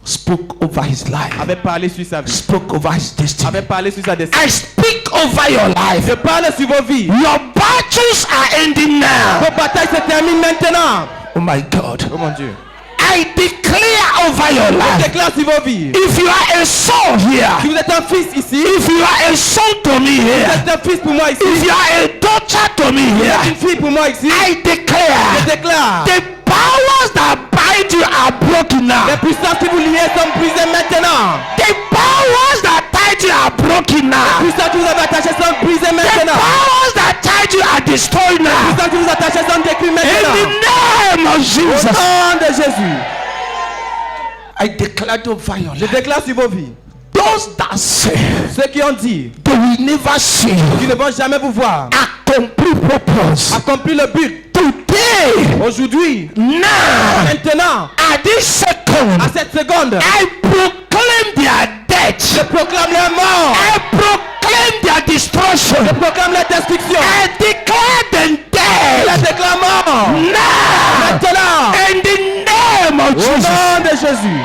spoke over his life, avait parlé sur sa vie, spoke over his destiny. avait parlé sur sa destinée. I speak over your life. Je parle sur vos vies. Your battles are ending now. Vos batailles se terminent maintenant. Oh my God. Oh mon Dieu. I declare over your Je life. déclare sur vos vies. If you are a son Si here, vous êtes un fils ici, if you are a son to me vous here, êtes un fils pour moi ici, if you are a daughter to me vous êtes here, une fille pour moi ici, I je declare déclare. the powers that bind you are broken Les now. puissances qui vous liaient sont brisées maintenant. The powers that tied you are broken Les now. puissances qui vous avez attachées sont brisées The maintenant. powers that tied you are destroyed Les now. puissances qui vous attachées sont détruites In maintenant. the name of Au Jesus, nom de Jésus, I declare over your je life. déclare sur vos vies. Those that say Ceux qui ont dit they will never see qu'ils ne vont jamais vous voir, accompli purpose accomplir le but. today, Aujourd'hui, now, maintenant, at this second, à cette seconde, I proclaim their death. je proclame leur mort. I proclaim their destruction. Je proclame leur destruction. I declare them Je dead déclare mort. now. Maintenant, In the name of au Jesus. nom de Jésus.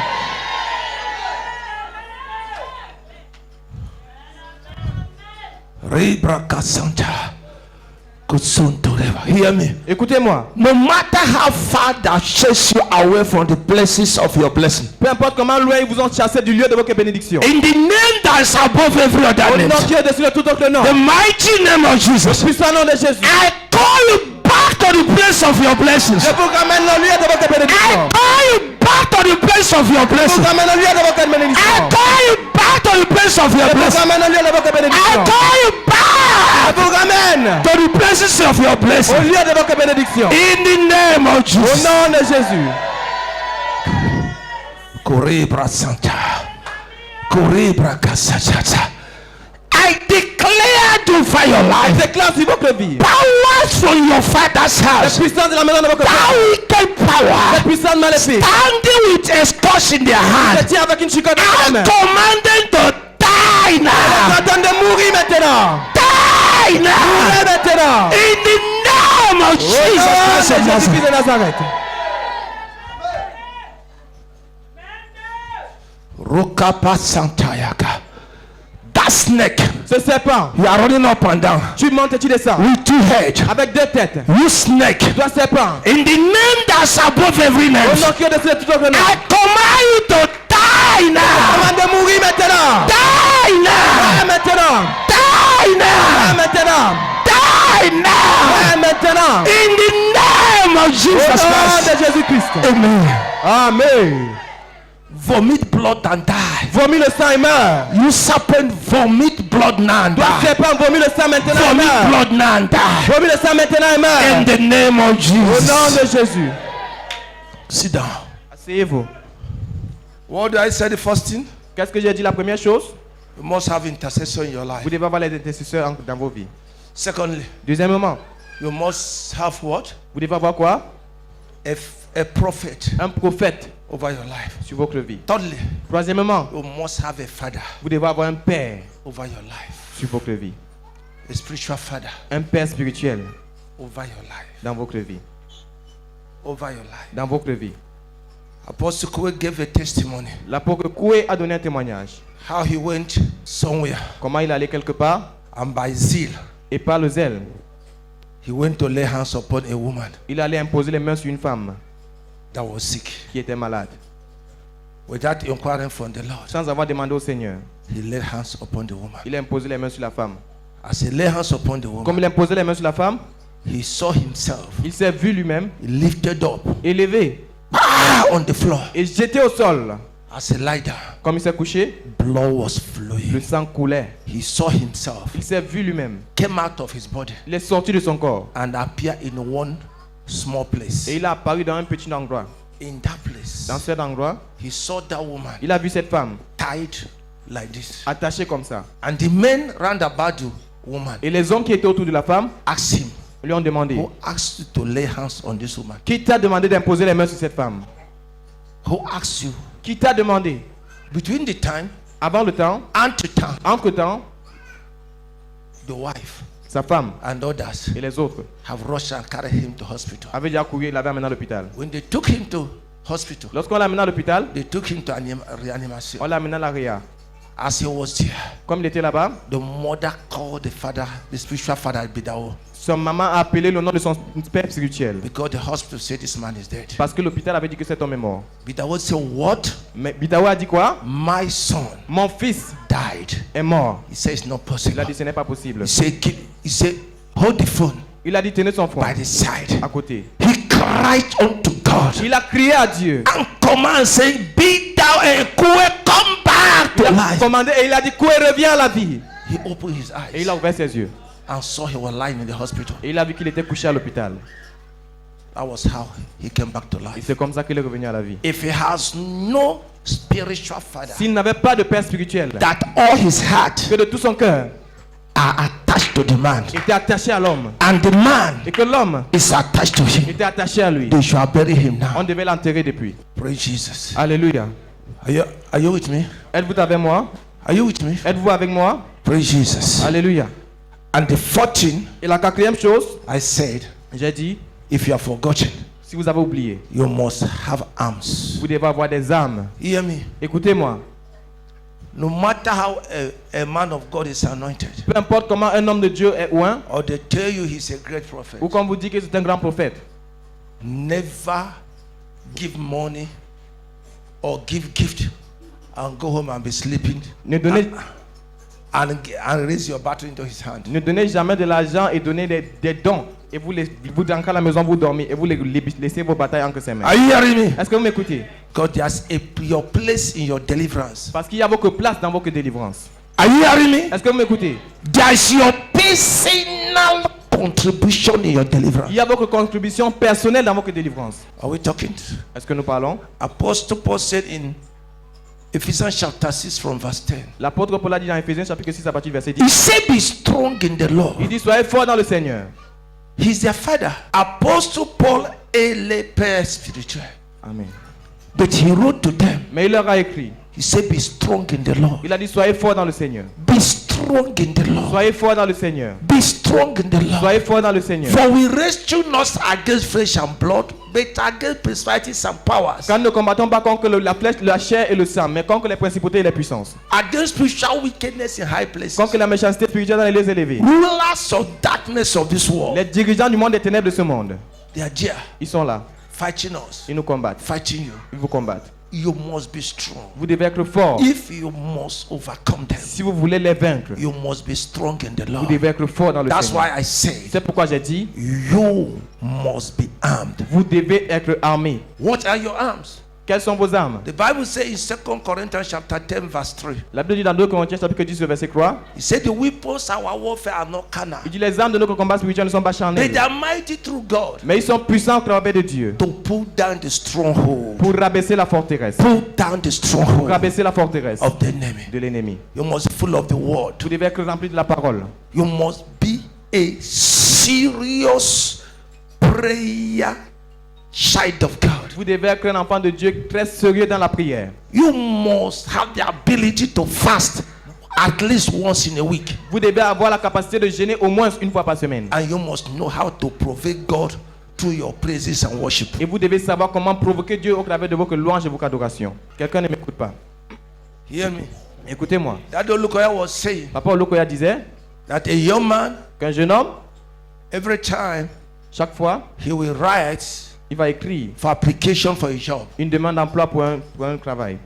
Hear me. Écoutez-moi. No matter how far that chase you away from the places of your blessing, Peu importe comment loin ils vous ont chassé du lieu de votre bénédiction. in the name that is above every other Au name, nom qui est au-dessus de tout autre nom. the mighty name of Jesus, Puissant nom de Jésus. I call you back to the place of your blessings. Je vous ramène le lieu de votre I bénédiction. call you back to to the place of your Vous blessing. ramène au lieu de votre I bénédiction. call you back to the place of your Je vous blessing. ramène au lieu de votre I bénédiction. call you Je back vous ramène to the places of your au blessing. lieu de votre bénédiction. In the name of Au Jesus. nom de Jésus. Korebra Santa. Korebra Kasachata. I declare over your Je life déclare sur votre vie. powers from your father's La house. puissance de la maison de votre That père. wicked La power puissance maléfique. standing with a scotch in their Je hand. tiens avec une chicotte dans la I'm main. commanding to die Elle now. est en train de mourir maintenant. Die now. Mourez maintenant. In the name of Au Jesus nom Christ de of Nazareth. Jésus-Christ de Nazareth. Rokapa Santayaka. That snake, Ce serpent, you are running up and down tu montes et tu descends. with two heads. Avec deux têtes. You snake, Toi serpent. in the name that's above every Au name, nom qui est au-dessus de tout autre nom. I command you to die now. Commande de mourir maintenant. Die now. Ouais, maintenant. Die Ouais, now. maintenant. Die now. Ouais, maintenant. In the name of Au Jesus nom Christ. de Jésus-Christ. Amen. Amen. Vomit blood and die. Vomis le sang et meurt. You serpent, vomit blood now and Toi die. serpent, vomis le sang maintenant et Vomit meurt. blood now and die. Vomis le sang maintenant et In meurt. the name of Au nom Jesus. de Jésus. Sit down. Asseyez-vous. What did I say the first thing? Qu'est-ce que j'ai dit la première chose? You must have intercession in your Vous life. devez avoir les intercesseurs dans vos vies. Secondly, Deuxièmement, you must have what? vous devez avoir quoi? A prophet Un prophète over your life. sur votre vie. Thirdly, Troisièmement, you must have a father vous devez avoir un père over your life. sur votre vie. A spiritual father Un père spirituel over your life. dans votre vie. Over your life. Dans votre vie. Apostle Kwe gave a testimony L'apôtre Koué a donné un témoignage. how he went somewhere Comment il allait quelque part and by zeal et par le zèle, he went to lay hands upon a woman il allait imposer les mains sur une femme that was sick. qui était malade. Without inquiring from the Lord, Sans avoir demandé au Seigneur, he laid hands upon the woman. il a imposé les mains sur la femme. As he laid hands upon the Comme woman, il a imposé les mains sur la femme, he saw himself il s'est vu lui-même lifted up élevé on the floor. et jeté au sol. As he lied down, Comme il s'est couché, blood was le flowing. sang coulait. He saw himself, Il s'est vu lui-même. came out of his body Il est sorti de son corps and appeared in one small place. et il a apparu dans un petit endroit. In that place, Dans cet endroit, he saw that woman il a vu cette femme tied like this. attachée comme ça. And the men round about the woman Et les hommes qui étaient autour de la femme asked him, lui ont demandé, who asked you to lay hands on this woman? qui t'a demandé d'imposer les mains sur cette femme? Who asked you? Qui t'a demandé? Between the time Avant le temps, and the time, entre-temps, the wife sa femme and others et les autres have rushed and carried him to hospital. avaient déjà couru, il l'avait amené à l'hôpital. When they took him to hospital, Lorsqu'on l'a amené à l'hôpital, they took him to reanimation. on l'a amené à l'AREA. As he was there, Comme il était là-bas, the mother called the father, the spiritual father, Bidao, son maman a appelé le nom de son père spirituel. because the hospital said this man is dead. Parce que l'hôpital avait dit que cet homme est mort. Bidao said, what? Mais Bidawa a dit quoi? My son Mon fils died. est mort. He said, it's not Il possible. a dit ce n'est pas possible. He said, hold the phone Il a dit tenez son front by the side. à côté. He cried unto God Il a crié à Dieu. and command saying, be thou a come back to Il a life. commandé et il a dit Koué reviens à la vie. He opened his Et il eyes a ouvert ses yeux. and saw he was lying in the hospital. Et il a vu qu'il était couché à l'hôpital. That was how he came back to Et life. c'est comme ça qu'il est revenu à la vie. If he has no spiritual father, S'il n'avait pas de père spirituel, that all his heart que de tout son cœur are attached to the man, était attaché à l'homme, and the man et que l'homme is attached to him, était attaché à lui, they shall bury him on now. devait l'enterrer depuis. Praise Jesus. Alléluia. Are you with me? Êtes-vous avec moi? Are you with me? Êtes-vous avec moi? Praise Jesus. Alléluia. And the 14, Et la quatrième chose, I said, j'ai dit, if you have forgotten, si vous avez oublié, you must have arms. vous devez avoir des armes. Hear me? Écoutez-moi. No matter how a man of God is anointed, Peu importe comment un homme de Dieu est oint, or they tell you he's a great prophet, ou qu'on vous dit que c'est un grand prophète, never give money or give gift and go home and be sleeping ne donnez, and raise your battle into his hand. ne donnez jamais de l'argent et donnez des dons et vous entrez à la maison, vous dormez et vous laissez vos batailles entre ses mains. Are you hearing me? Est-ce que vous m'écoutez? Because there's your place in your deliverance. Parce qu'il y a votre place dans votre délivrance. Are you hearing me? Est-ce que vous m'écoutez? There's your personal contribution in your deliverance. Il y a votre contribution personnelle dans votre délivrance. Are we talking? Est-ce que nous parlons? Apostle Paul said in Ephesians chapter 6 from verse 10. L'apôtre Paul a dit dans Éphésiens chapitre 6 à partir du verset 10. He said, be strong in the Lord. Il dit soyez forts dans le Seigneur. He's their father. Apostle Paul est le père spirituel. Amen. But he wrote to them. Mais il leur a écrit. He said, be strong in the Lord. Il a dit soyez forts dans le Seigneur. Be strong in the Lord. Soyez forts dans le Seigneur. Be strong in the Lord. Soyez forts dans le Seigneur. For we wrestle not against flesh and blood, but against principalities and powers. Car nous ne combattons pas contre la flèche, la chair et le sang, mais contre les principautés et les puissances. Against spiritual wickedness in high places. Contre la méchanceté spirituelle dans les lieux élevés. Rulers of darkness of this world. Les dirigeants du monde des ténèbres de ce monde. They are there. Ils sont là. Fighting us. Ils nous combattent. Fighting you. Ils vous combattent. You must be strong. Vous devez être fort. If you must overcome them, Si vous voulez les vaincre, you must be strong in the vous Lord. devez être fort dans le That's Seigneur. why I say C'est pourquoi j'ai dit, you must be armed. vous devez être armés. What are your arms? Quelles sont vos armes? The Bible says in 2 Corinthians chapter 10 verse 3. La Bible dit dans 2 Corinthiens chapitre 10 verset 3. He said the weapons of our warfare are not carnal. Il dit les armes de notre combat spirituel ne sont pas They charnelles, are mighty through God mais ils sont puissants au travers de Dieu to pull down the stronghold. pour rabaisser la forteresse. Pull down the Pour stronghold rabaisser la forteresse of the enemy. de l'ennemi. You must be full of the word. Vous devez être rempli de la parole. You must be a serious prayer child of God. Vous devez être un enfant de Dieu très sérieux dans la prière. You must have the ability to fast at least once in a week. Vous devez avoir la capacité de jeûner au moins une fois par semaine. And you must know how to provoke God through your praises and worship. Et vous devez savoir comment provoquer Dieu au travers de vos louanges et vos adorations. Quelqu'un ne m'écoute pas. Hear me? Écoutez-moi. That Olukoya was saying Papa Olokoya disait that a young man, qu'un jeune homme, every time chaque fois, he will write il va écrire for application for a job. une demande d'emploi pour un travail.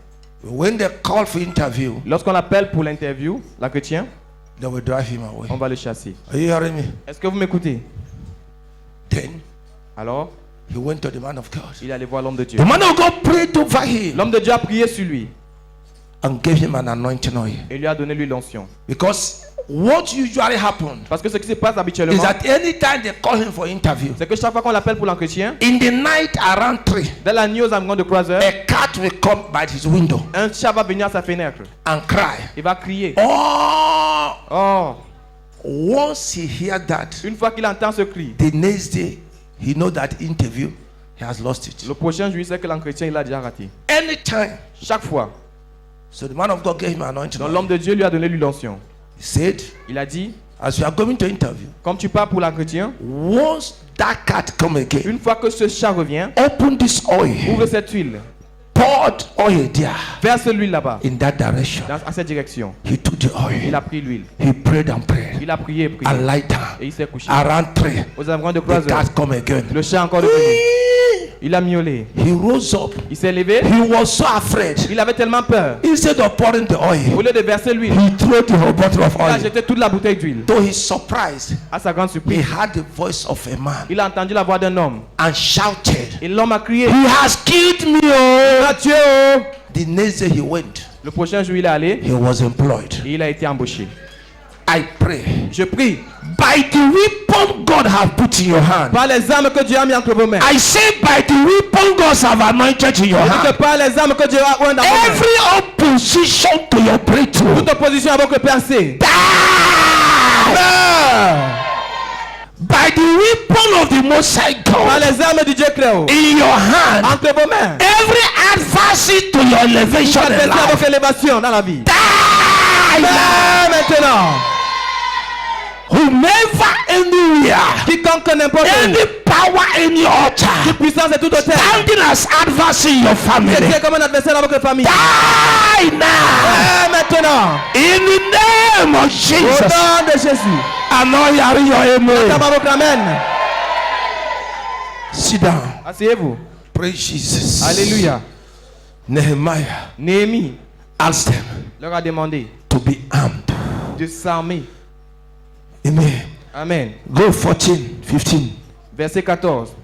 When they call for interview, Lorsqu'on l'appelle pour l'interview, l'entretien, they will drive him away. on va le chasser. Are you hearing me? Est-ce que vous m'écoutez? Then Alors, he went to the man of God. il allait voir l'homme de Dieu. The man of God prayed over him L'homme de Dieu a prié sur lui and gave him an anointing oil. et lui a donné lui l'onction. Because what usually happens Parce que ce qui se passe is habituellement, that anytime they call him for interview, c'est que chaque fois qu'on l'appelle pour l'entretien, in the night around 3, dès la nuit aux environs de 3 heures, a cat will come by his window un chat va venir à sa fenêtre. and cry. Il va crier. Oh, Oh, once he hears that, une fois qu'il entend ce cri, the next day he knows that interview, he has lost it. le prochain jour, il sait que l'entretien, il a déjà raté. Anytime. Chaque fois. So the man of God gave him anointing Donc oil. l'homme de Dieu lui a donné lui l'onction. He said, Il a dit, as you are going to interview, comme tu pars pour l'entretien, once that cat come again, une fois que ce chat revient, open this oil, ouvre cette huile, pour oil there verse l'huile là-bas, in that direction. à cette direction. He took the Il oil, a pris l'huile. he prayed and prayed, Il a prié et prié. and light down. Et il s'est couché. Around 3, Aux environs de the 3 heures, cat come again. le chat encore devenu. Il a miaulé. He rose up. Il s'est levé. He was so afraid. Il avait tellement peur. Instead of pouring the Au oil, lieu de verser l'huile, he threw the whole bottle of il a oil. jeté toute la bouteille d'huile. To his surprise, À sa grande he surprise, had the voice of a man il a entendu la voix d'un homme. and shouted, Et l'homme a crié, he has killed me. il Oh. m'a tué, oh. The next day he went. Le prochain jour, il est allé He was employed. et il a été embauché. I pray, Je prie, by the weapon God have put in your hand, par les armes que Dieu a mis entre vos mains. I say by the weapon God have anointed in your Je dis que hand, par les armes que Dieu a oint dans vos mains. every opposition to your breakthrough, Toute opposition à votre percée. die. By the weapon of the Most High Par God les armes du Dieu Créo. in your hand, Entre vos mains. every adversary to your elevation in Adversaire à life, votre élévation dans la vie. die now. Maintenant, Whomever, anywhere, quiconque n'importe où, any power, any altar, toute puissance et tout autel, standing as adversary in your family, c'est comme un adversaire dans votre famille. die now. Maintenant, In the name of au Jesus. nom de Jésus. I know you are in your amen. Acclamez votre amen. Sit down. Asseyez-vous. Praise Jesus. Alléluia. Nehemiah Néhémie asked them leur a demandé to be armed. de s'armer. Amen. Amen. Go 14, 15. Verset 14.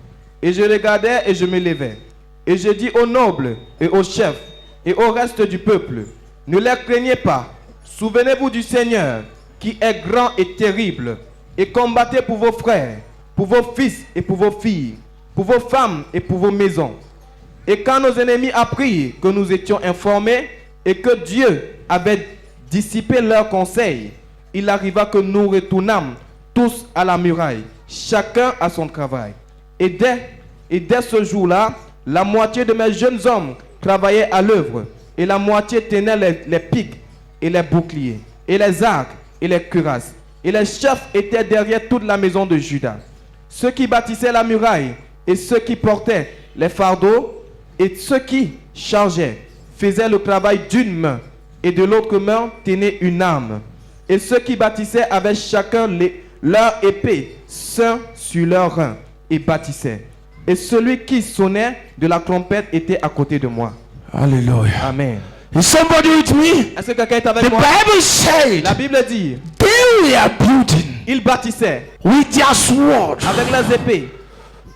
Et je regardais et je me levais. Et je dis aux nobles et aux chefs et au reste du peuple, ne les craignez pas. Souvenez-vous du Seigneur qui est grand et terrible. Et combattez pour vos frères, pour vos fils et pour vos filles, pour vos femmes et pour vos maisons. Et quand nos ennemis apprirent que nous étions informés et que Dieu avait dissipé leurs conseils, il arriva que nous retournâmes tous à la muraille, chacun à son travail. Et dès ce jour-là, la moitié de mes jeunes hommes travaillaient à l'œuvre, et la moitié tenait les piques et les boucliers, et les arcs et les cuirasses. Et les chefs étaient derrière toute la maison de Juda. Ceux qui bâtissaient la muraille, et ceux qui portaient les fardeaux, et ceux qui chargeaient, faisaient le travail d'une main, et de l'autre main tenaient une arme. Et ceux qui bâtissaient avaient chacun leur épée, ceint sur leur rein, et bâtissaient. Et celui qui sonnait de la trompette était à côté de moi. Hallelujah. Amen. Is somebody with me? Est-ce que quelqu'un est avec The moi? Bible said La Bible dit, they were building ils bâtissaient with their sword. avec les épées.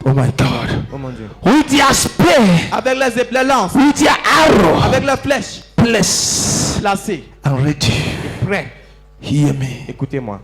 Oh my God. Oh mon Dieu. With their spear. Avec les épées, les lances. With their arrow. Avec les flèches Place placées. and ready. Prêts. Hear me. Écoutez-moi.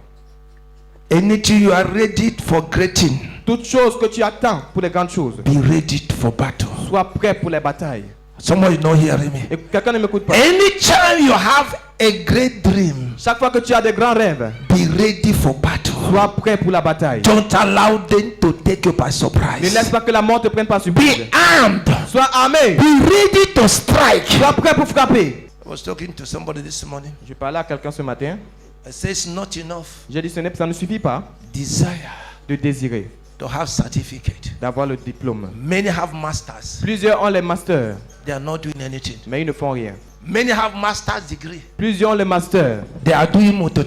Anything you are ready for great thing, Toute chose que tu attends pour les grandes choses, be ready for battle. sois prêt pour les batailles. Somebody not hearing me. Et quelqu'un ne m'écoute pas. Anytime you have a great dream, Chaque fois que tu as des grands rêves, be ready for battle. sois prêt pour la bataille. Don't allow them to take you by Ne surprise. laisse pas que la mort te prenne par surprise. Be armed. Sois armé. Be ready to strike. Sois prêt pour frapper. I was talking to somebody this morning. Je parlais à quelqu'un ce matin. I said it's not enough J'ai dit ça ne suffit pas desire de désirer, to have certificate. d'avoir le diplôme. Many have masters. Plusieurs ont les masters, They are not doing anything. mais ils ne font rien. Many have master's degree. Plusieurs ont les masters, They are doing motor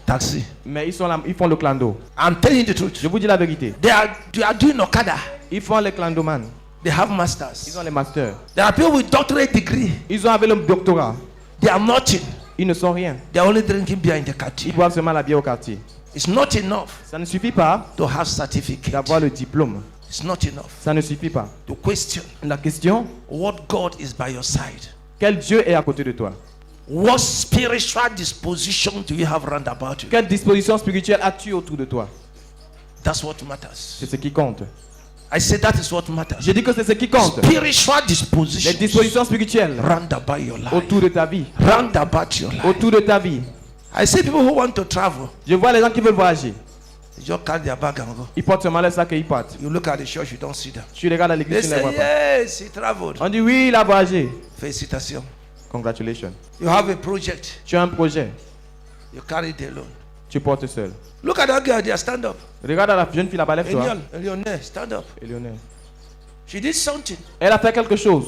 taxi. mais ils font le clando. I'm telling you the truth. Je vous dis la vérité. They are doing Okada. Ils font les clandomans. They have Ils masters. ont les masters. There are people with doctorate degree. Ils ont avec le doctorat. They are nothing. Ils ne sont rien. They are only drinking beer in the Ils country. boivent seulement la bière au quartier. It's not enough Ça ne suffit pas to have certificate. d'avoir le diplôme. It's not enough. Ça ne suffit pas. The question: La question, what God is by your side? quel Dieu est à côté de toi? What spiritual disposition do you have round about you? Quelle disposition spirituelle as-tu autour de toi? That's what matters. C'est ce qui compte. I said that is what matters. J'ai dit que c'est ce qui compte. Spiritual Les disposition dispositions spirituelles round about your life. autour de ta vie. Round about your life. Autour de ta vie. I see people who want to travel. Je vois les gens qui veulent voyager. They just carry their bag and go. Ils portent seulement le sac et ils partent. You look at the church, you don't see them. Tu regardes à They l'église, tu ne les say, vois pas. yes, he traveled. On dit oui, il a voyagé. Félicitations. Congratulations. You have a project. Tu as un projet. You carry it alone. Tu portes seul. Look at that girl there, stand up. Regarde à la jeune fille là-bas, lève-toi. Eleanor, stand up. Éléonore. She did something. Elle a fait quelque chose.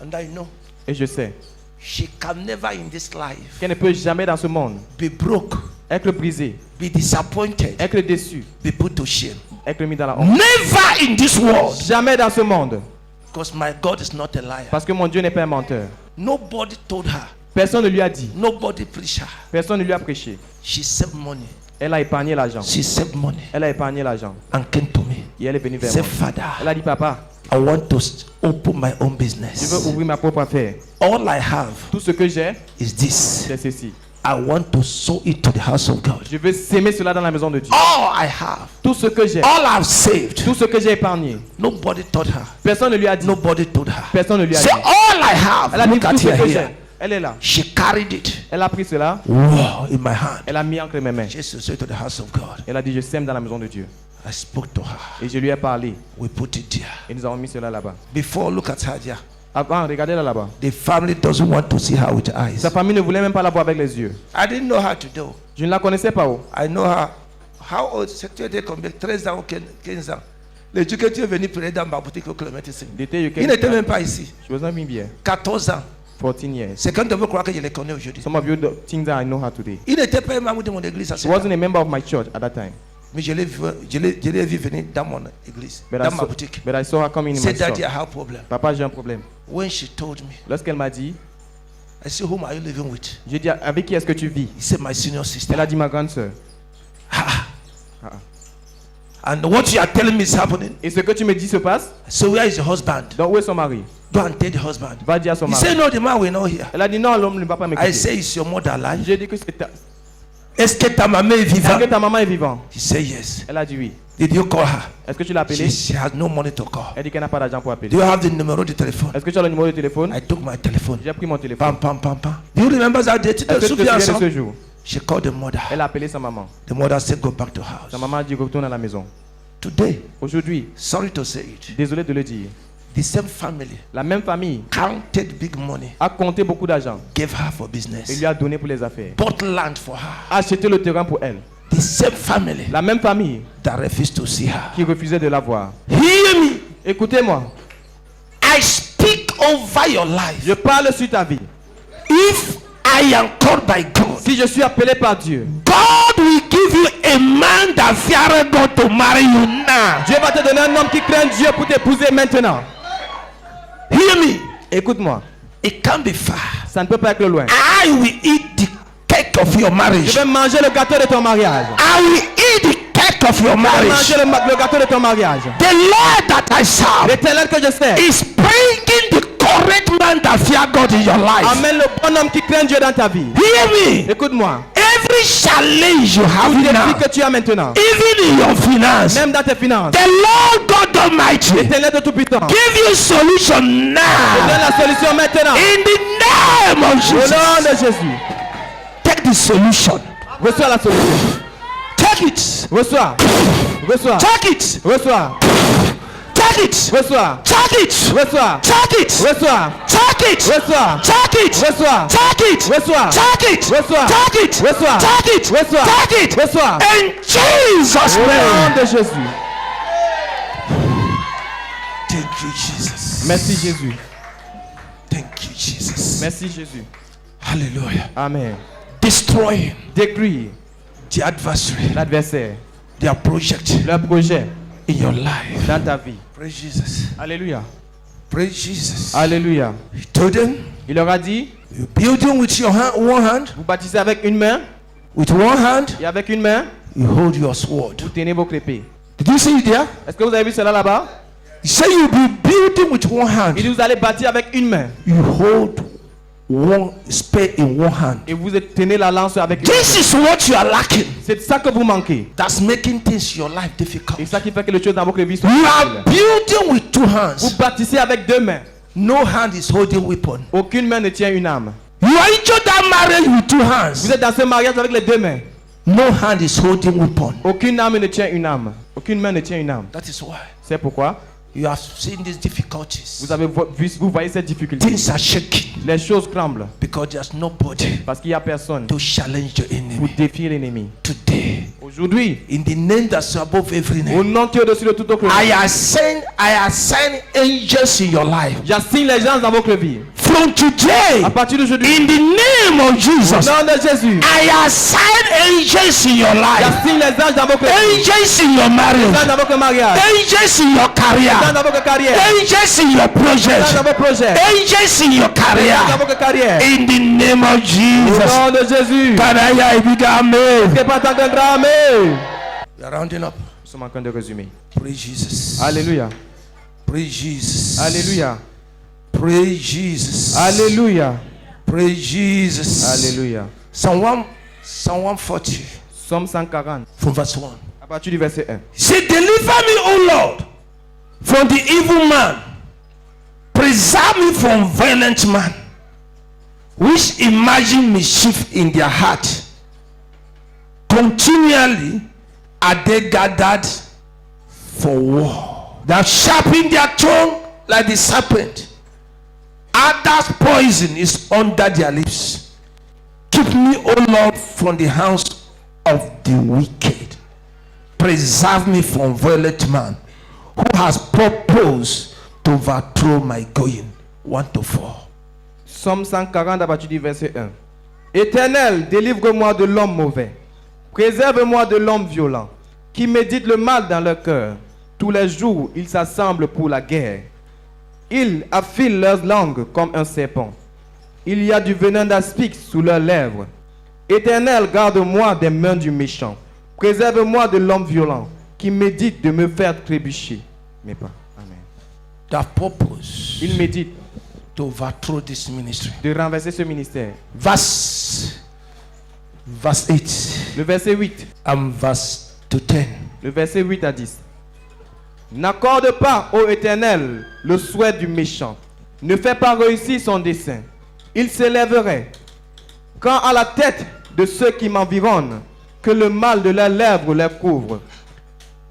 And I know Et je sais she can never in this life qu'elle ne peut jamais dans ce monde be broke, être brisée, be disappointed, être déçue, be put to shame. être mise dans la honte. Never in this world. Jamais dans ce monde. Because my God is not a liar. Parce que mon Dieu n'est pas un menteur. Nobody told her. Personne ne lui a dit. Nobody preached her. Personne ne lui a prêché. She saved money. Elle a épargné l'argent. She saved money Elle a épargné l'argent. and came to me. Et elle est venue vers Say, moi. Father, Elle a dit, papa, I want to open my own je veux business. ouvrir ma propre affaire. All I have Tout ce que j'ai, is this. c'est ceci. I want to sow it to the house of God. Je veux s'aimer cela dans la maison de Dieu. All I have, Tout ce que j'ai, all I've saved, tout ce que j'ai épargné. nobody taught her. Personne ne lui a dit. Nobody told her. Personne ne lui a Say, dit. all I have, Elle a dit look tout at ce que her j'ai. here. Elle est là. She carried it. Elle a pris cela. Wow, in my hand. Elle a mis entre mes mains. She used to say to the house of God. Elle a dit, je sème dans la maison de Dieu. I spoke to her. Et je lui ai parlé. We put it there. Et nous avons mis cela là-bas. Before, look at her there. Avant, regardez-la là-bas. The family doesn't want to see her with eyes. Sa famille ne voulait même pas la voir avec les yeux. I didn't know her to do. Je ne la connaissais pas. Oh. I know her. How old? Tu étais combien? 13 ans ou 15 ans. L'éducateur est venu près dans ma boutique au Clément ici. Il n'était même pas ici. She wasn't even here. 14 ans. 14 years. C'est quand on veut croire que je les connais aujourd'hui. Some of you think that I know her today. Il n'était pas un membre de mon église à ce She moment. wasn't a member of my church at that time. Mais je l'ai vu venir dans mon église, dans ma boutique. But I saw her coming in my Said, Daddy, I shop. have a problem. Papa, j'ai un problème. When she told me, Lorsqu'elle m'a dit, I said, whom are you living with? j'ai dit, avec qui est-ce que tu vis? He said, my senior sister. Elle a dit, ma grande sœur. Ah, And what you are telling me is happening. Et ce que tu me dis se passe. So where is the husband? Donc où est son mari? Go and tell the husband. Va dire à son He mari. said, no, the man will not hear. Elle a dit non, l'homme ne va pas I m'écouter. say, is your mother alive? J'ai dit que c'est ta... Est-ce que ta maman est Est-ce que vivante? ta maman est vivante? He said, yes. Elle a dit oui. Did you call her? Est-ce que tu l'as appelée? She has no money to call. Elle dit qu'elle n'a pas d'argent pour appeler. Do you have the number de téléphone? Est-ce que tu as le numéro de téléphone? I took my telephone. J'ai pris mon téléphone. Pam, pam, pam, pam. Do you remember that day? Tu te Est-ce que tu te souviens souviens de ensemble? ce jour? She called the mother. Elle a appelé sa maman. The mother said, go back to house. Sa maman a dit retourne à la maison. Today, Aujourd'hui, sorry to say it, désolé de le dire, the same family la même famille counted big money, a compté beaucoup d'argent gave her for et business, lui a donné pour les affaires. bought land for her. A acheté le terrain pour elle. The same family La même famille that refused to see her. qui refusait de la voir. Hear me. Écoutez-moi, I speak over your life. je parle sur ta vie. If I am called by God, Si je suis appelé par Dieu, God will give you a man that feareth God to marry you now. Dieu va te donner un homme qui craint Dieu pour t'épouser maintenant. Hear me. Écoute-moi, It can't be far. ça ne peut pas être loin. I will eat the cake of your Je marriage. vais manger le gâteau de ton mariage. I will eat the cake of your Je vais marriage. manger le gâteau de ton mariage. The Lord that I serve L'éternel que je sais is bringing the correct man that fear God in your life. amène le bon homme qui craint Dieu dans ta vie. Hear me. Écoute-moi, Every challenge you have tout défi now, que tu as maintenant, even in your finance, même dans tes finances, the Lord God Almighty l'éternel de Tout-Puissant, give you solution donne now. la solution maintenant. In the name of Au Jesus. nom de Jésus, Take the solution. reçois la solution. Take it. Reçois, reçois, Take it. reçois, Take it. reçois, Take it. reçois, Take it. reçois, Take it. reçois, Take it. reçois, Take it. reçois, Take it. reçois, Take it. reçois, Take it. reçois, Take it. reçois. In Jesus' Au nom name. de Jésus. Thank you, Jesus. Merci Jésus. Thank you, Jesus. Merci Jésus. Hallelujah. Amen. Destroying Détruire the adversary, l'adversaire, their project leur projet in your life. dans ta vie. Praise Jesus. Alléluia. Praise Jesus. Alléluia. He told them, Il leur a dit, you building with your hand, one hand, vous bâtissez avec une main with one hand, et avec une main, you hold your sword. vous tenez vos épées. Did you see it there? Est-ce que vous avez vu cela là-bas? He said you be building with one hand. Il dit, vous allez bâtir avec une main You hold one spear in one hand. et vous tenez la lance avec une main. This is what you are lacking. C'est ça que vous manquez. That's making things in your life Et difficult. ça qui fait que les choses dans votre vie sont You difficiles. are building with two Vous hands. bâtissez avec deux mains. No hand is holding weapon. Aucune main ne tient une arme. You are into that marriage with two Vous hands. êtes dans ce mariage avec les deux mains. No hand is holding weapon. Aucune arme ne tient une arme. Aucune main ne tient une arme. That is why C'est pourquoi you have seen these difficulties. vous voyez cette difficulté. Things are shaking Les choses tremblent because there's nobody parce qu'il n'y a personne to challenge the pour enemy. défier l'ennemi. Today, Aujourd'hui, in the name that's above every au name, nom qui est au-dessus de tout autre nom, I assign angels in your life. j'assigne les gens dans votre vie. From today, À partir d'aujourd'hui, in the name of au Jesus, nom de Jésus, I assign angels in your life. j'assigne les anges dans votre vie. Angels in your Les marriage. anges dans votre mariage. Angels in your Les anges career. dans votre carrière. Angels in your Les anges project. dans vos projets. Angels in your Les anges dans career. votre carrière. In the name of Au Jesus. nom de Jésus. Can I hear a big amen? Que pas tant qu'un grand amen. We are rounding up. Nous sommes en train de résumer. Praise Jesus. Alléluia. Praise Jesus. Alléluia. Praise Jesus. Alléluia. Praise Jesus. Alléluia. Psalm 140 Psaume 140. from verse 1. À partir du verset 1. Say, deliver me, O Lord, from the evil man. Preserve me from violent man, which imagine mischief in their heart. Continually are they gathered for war. Thou sharpen their tongue like the serpent. Others' poison is under their lips. Keep me, O Lord, from the hands of the wicked. Preserve me from violent man, who has purpose to overthrow my going. 1 to 4. Psaume 140 à partir du verset 1. Éternel, délivre-moi de l'homme mauvais. Préserve-moi de l'homme violent, qui médite le mal dans leur cœur. Tous les jours, ils s'assemblent pour la guerre. Ils affilent leurs langues comme un serpent. Il y a du venin d'aspic sous leurs lèvres. Éternel, garde-moi des mains du méchant. Préserve-moi de l'homme violent qui médite de me faire trébucher. Mais pas. Amen. The purpose Il médite to overthrow this ministry. de renverser ce ministère. Verse 8 Le verset 8. and verse to 10. Le verset 8 à 10. N'accorde pas, ô Éternel, le souhait du méchant. Ne fais pas réussir son dessein. Il s'élèverait. Quand à la tête de ceux qui m'environnent, que le mal de leurs lèvres les couvre.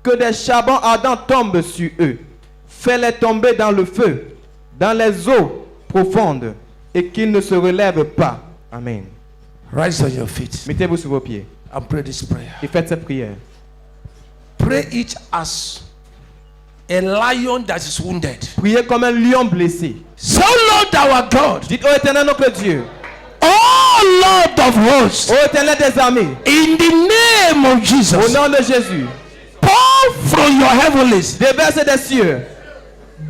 Que des charbons ardents tombent sur eux. Fais-les tomber dans le feu, dans les eaux profondes, et qu'ils ne se relèvent pas. Amen. Rise on your feet Mettez-vous sur vos pieds and pray this prayer. et faites cette prière. Pray it as a lion that is wounded. Priez comme un lion blessé. So Lord our God, Dites, ô Éternel notre Dieu, oh Lord of hosts, ô Éternel des armées, in the name of au Jesus, nom de Jésus, pour from your heavens déverse des cieux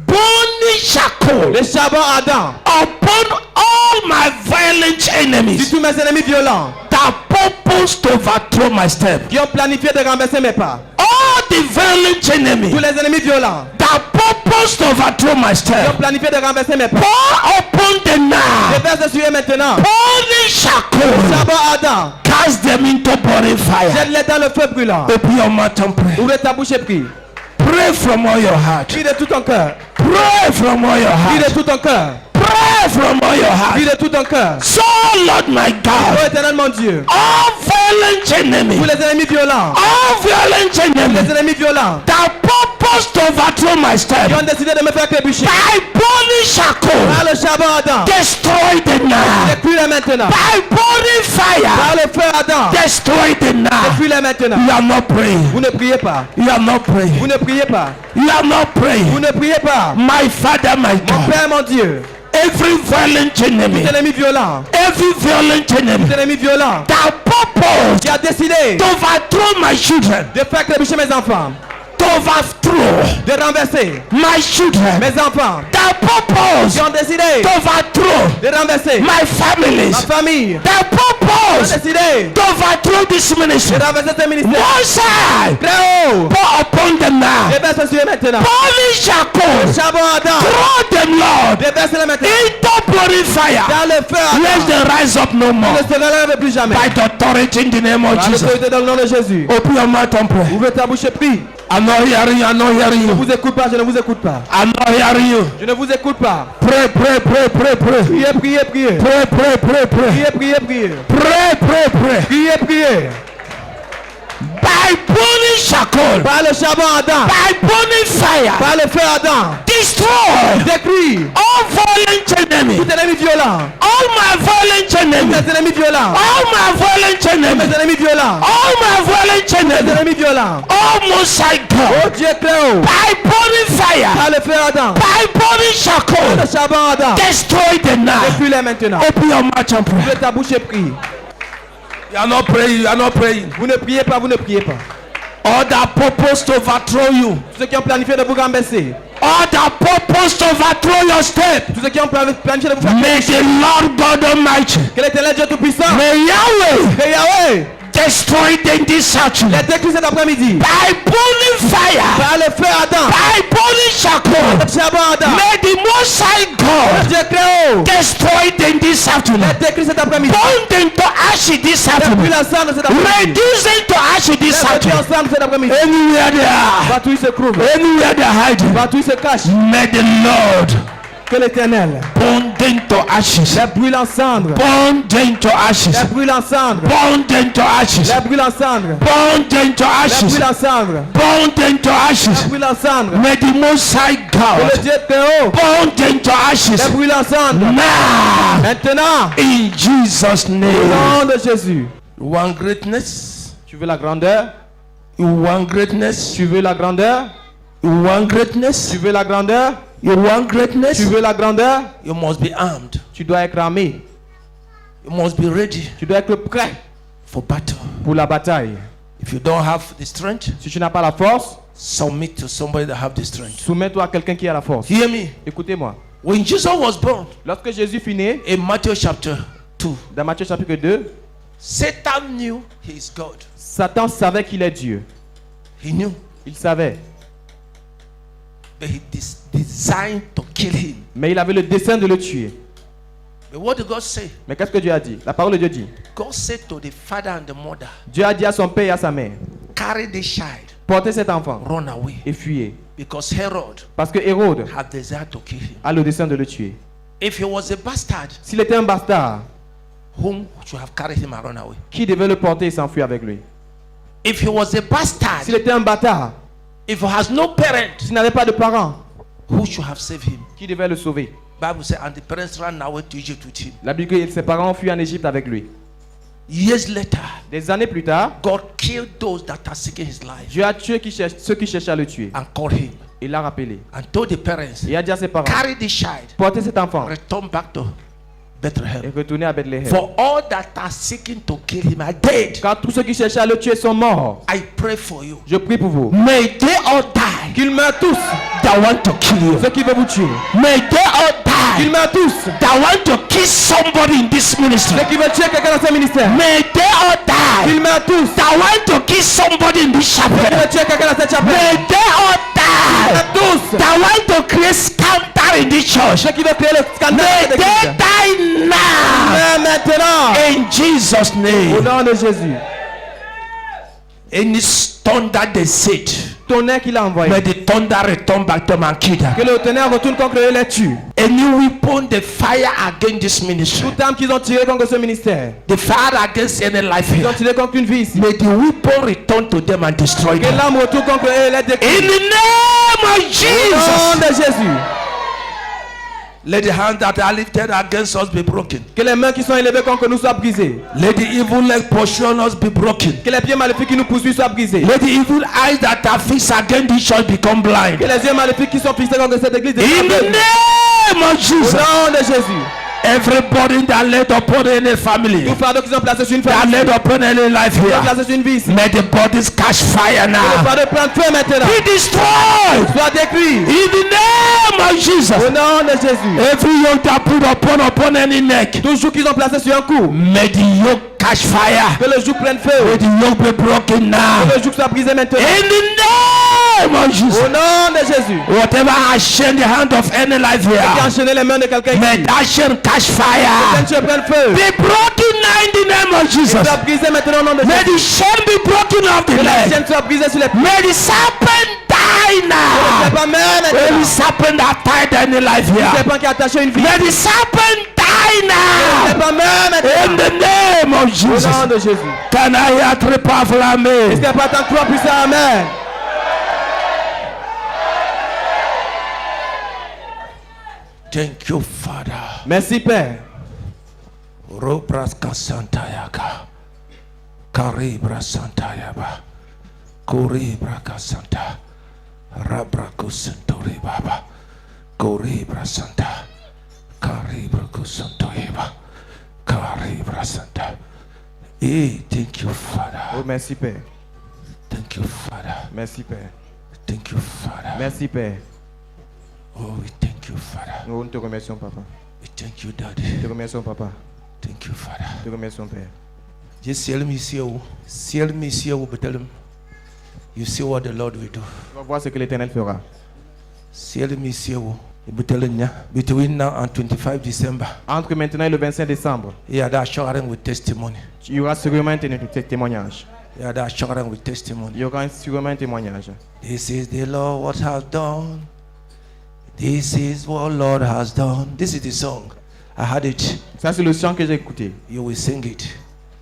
burning charcoal les charbons ardents upon all my violent sur enemies tous mes ennemis violents that purpose to overthrow my step. qui ont planifié de renverser mes pas. All the violent enemies Tous les ennemis violents that purpose to overthrow my qui ont step. planifié de renverser mes pas. Pour upon the now Déverse sur eux maintenant. burning charcoal. Charbons ardents, Cast them into burning fire. jette-les dans le feu brûlant. Open your mouth and pray. Ouvre ta bouche et prie. Pray from all your heart. Prie de tout ton cœur. Pray from all your Prie de heart. tout ton cœur. Pray from all your Prie heart. de tout ton cœur. So Lord my Ô God, Éternel mon Dieu, all violent tous enemies, les ennemis violents, all violent les enemies ennemis violents that purpose to overthrow my qui step ont décidé de me faire trébucher by burning charcoal, par le charbon ardent, destroy them now. détruis-les maintenant. By burning Par fire, le feu ardent, destroy them now. détruis-les maintenant. You are not praying. Vous ne priez pas. You are not praying. Vous ne priez pas. You are not Vous praying. ne priez pas. My Father, my Mon God, Père, mon Dieu, every violent enemy, tout ennemi violent, every violent enemy tout ennemi violent that purpose qui a décidé to overthrow my children, de faire trébucher mes enfants, to overthrow de renverser my children, mes enfants, that purpose qui ont décidé to overthrow de renverser my families, ma famille, that qui ont purpose décidé to overthrow this de ministry. renverser ce ministère. One side, Très haut, pour upon them now, déverse sur eux maintenant. burning charcoal, Charbon ardent, throw them, Lord, déverse-les maintenant into burning fire. dans le feu Let ardent. them rise up no Ils more. ne se relèvent plus jamais. By the authority in the name of Par Jesus. l'autorité dans le nom de Jésus. Open your mouth and pray. Ouvre ta bouche et prie. I'm not hearing you. I'm not hearing Je ne you. vous écoute pas, je ne vous écoute pas. I'm not hearing you. Je ne vous écoute pas. Pray, pray, pray, pray, pray. Priez, priez, priez. Pray, pray, pray, pray. Priez, priez, priez. Pray, pray, pray. Priez, priez. By burning charcoal, Par le charbon ardent, by burning fire, par le feu ardent, destroy détruis all violent enemies, tout ennemi violent. all my violent enemies, Mes ennemis violents. all my violent Mes enemies, ennemis violents. all my violent Mes enemies, ennemis violents. all Most High Oh God, Dieu très haut. by burning fire, Par le feu ardent, by burning le charcoal, charbon ardent. destroy them now. Détruis-les maintenant. Open your mouth and pray. Ouvre ta bouche et prie. You are not praying. You are not praying. Vous ne priez pas, vous ne priez pas. All that purpose to overthrow you. Tous ceux qui ont planifié de vous renverser. All that purpose to overthrow your step. Tous ceux qui ont planifié de vous faire. May the Lord God Almighty, Que l'Éternel Dieu Tout-Puissant. may Yahweh Que Yahweh destroy them this afternoon. les détruit cet après-midi. By burning fire, Par le feu ardent. by burning charcoal, Le charbon ardent. may the Most High God Dieu très haut. destroy them this afternoon. Les détruit cet après-midi. Burn them to ashes this Détruis afternoon. l'ensemble cet après-midi. Reduce them to ashes this Les détruis afternoon. ensemble cet après-midi. Anywhere they are, Partout ils se trouvent. anywhere they are hiding, Partout ils se cachent. may the Lord Que l'Éternel burn them to ashes. les brûle en cendres. Burn them to ashes. Les brûle en cendres. Burn them to ashes. Les brûle en cendres. Burn them to Les ashes. brûle en cendres. Burn them to Les ashes. brûle en cendres. May the Most High Que le God Dieu très haut burn them to ashes les brûle en cendres. now Maintenant, in Jesus' au name. nom de Jésus. You want greatness? Tu veux la grandeur? You want greatness? Tu veux la grandeur? You want greatness? Tu veux la grandeur? You want greatness? Tu veux la grandeur? You must be armed. Tu dois être armé. You must be ready Tu dois être prêt for battle. pour la bataille. If you don't have the strength, Si tu n'as pas la force, submit to somebody that have the strength. soumets-toi à quelqu'un qui a la force. Hear me? Écoutez-moi. When Jesus was born Lorsque Jésus fut né, in Matthew chapter 2, dans Matthieu chapitre 2, Satan knew he is God. Satan savait qu'il est Dieu. He knew. Il savait. But he designed to kill him. Mais il avait le dessein de le tuer. But what did God say? Mais qu'est-ce que Dieu a dit? La parole de Dieu dit. God said to the father and the mother, Dieu a dit à son père et à sa mère, carry this child, portez cet enfant run away. et fuyez. Because Herod Parce que Hérode had desired to kill him. a le dessein de le tuer. If he was a bastard, S'il était un bastard, whom should have carried him and run away? qui devait le porter et s'enfuir avec lui? If he was a bastard, S'il était un bâtard, if he has no parent, s'il n'avait pas de parents, who should have saved him? qui devait le sauver? Bible says, and the parents ran away to Egypt with him. La Bible dit que ses parents ont fui en Égypte avec lui. Years later, Des années plus tard, God killed those that are seeking his life Dieu a tué ceux qui cherchaient à le tuer. and called him Il l'a rappelé. and told the parents, Il a dit à ses parents, carry this child, portez cet enfant return back to et Bethlehem. retournez à Bethléem. For all that are seeking to kill him are dead. Car tous ceux qui cherchaient à le tuer sont morts. I pray for you. Je prie pour vous. May they all die Qu'ils meurent tous, that want to kill you. ceux qui veulent vous tuer. May they all Qu'ils die meurent tous, that want to kill somebody in this ministry. ceux qui veulent tuer quelqu'un dans ce ministère. May they all Qu'ils die meurent tous, that want to kill somebody in this ceux qui chapel. veulent tuer quelqu'un dans cette chapelle. May they all Qu'ils die meurent tous, that want to create scandal in this church. ceux qui veulent créer le scandale May de they l'église. die now Mais maintenant, in Jesus' au name. nom de Jésus, Any thunder they said, tonnerre qu'il a envoyé, may the thunder return back to them and kill them. que le tonnerre retourne contre eux et les tue. Any weapon they fire against this ministry, Toute arme qu'ils ont tiré contre ce ministère, they fire against any life ils ont here. tiré contre une vie ici. May the weapon return to them and destroy Que them. l'arme retourne contre eux et les In détruise. the name of Au nom Jesus, de Jésus, let the hands that are lifted against us be broken. que les mains qui sont élevées contre nous soient brisées. Let the evil leg pursuing us be broken. Que les pieds maléfiques qui nous poursuivent soient brisés. Let the evil eyes that are fixed against this church become blind. Que les yeux maléfiques qui sont fixés contre cette église In deviennent the aveugles. name of Au Jesus, nom de Jésus, everybody that laid upon any family, tout fardeau qu'ils ont placé sur une that famille, laid upon any life qu'ils ont here, placé sur une vie ici, may the bodies catch fire le now. fardeau prend feu maintenant. Be destroyed Soit détruit. in the name of Jesus. Au nom de Jésus. Every yoke that put upon any neck, Tout joug qu'ils ont placé sur un cou, may the yoke catch fire. que le joug prenne feu. May the yoke be broken now. Que le joug soit brisé maintenant. In the name of Jesus. Au nom de Jésus. Whatever has chained the hand of any life Qui a here, enchaîné les mains de quelqu'un may ici. that chain catch Que fire. Dieu prenne feu. Be broken now in the name of Jesus. Soit brisé maintenant au nom de May Jésus. the chain be broken off the Que la leg. chaîne soit brisée sur les pieds. May the serpent die Le now. serpent meurt Any maintenant. serpent that tied any life Le here, serpent qui a attaché une vie. may the serpent die Le now. serpent meurt In maintenant. the name of Au nom Jesus. de Jésus. Can I hear three powerful Est-ce amen? qu'il n'y a pas tant de toi puissant? Amen. Thank you, Father. Merci Père. Robraska Santayaka. Karibra Santayaba. Kuribra Kasanta. Rabraku Santori Baba. Kuribra Santa. Karibra Kusantoyeba. Karibra Santa. Hey, thank you, Father. Oh, merci Père. Thank you, Father. Merci Père. Thank you, Father. Merci Père. Oh, we thank you, Father. Nous te remercions Papa. We thank you, Daddy. Te remercions Papa. Thank you, Father. Te remercions Père. Just seal me here, but tell him, you see what the Lord will do. On va voir ce que l'Éternel fera. Seal me here, but tell him, yeah, between now and 25 December, Entre maintenant et le 25 décembre, yeah, that's sharing with testimony. il y aura sûrement un témoignage. Yeah, that's sharing with testimony. Il y aura sûrement un témoignage. This is the Lord what has done. This is what Lord has done. This is the song. I had it. Ça, c'est le chant que j'ai écouté. You will sing it.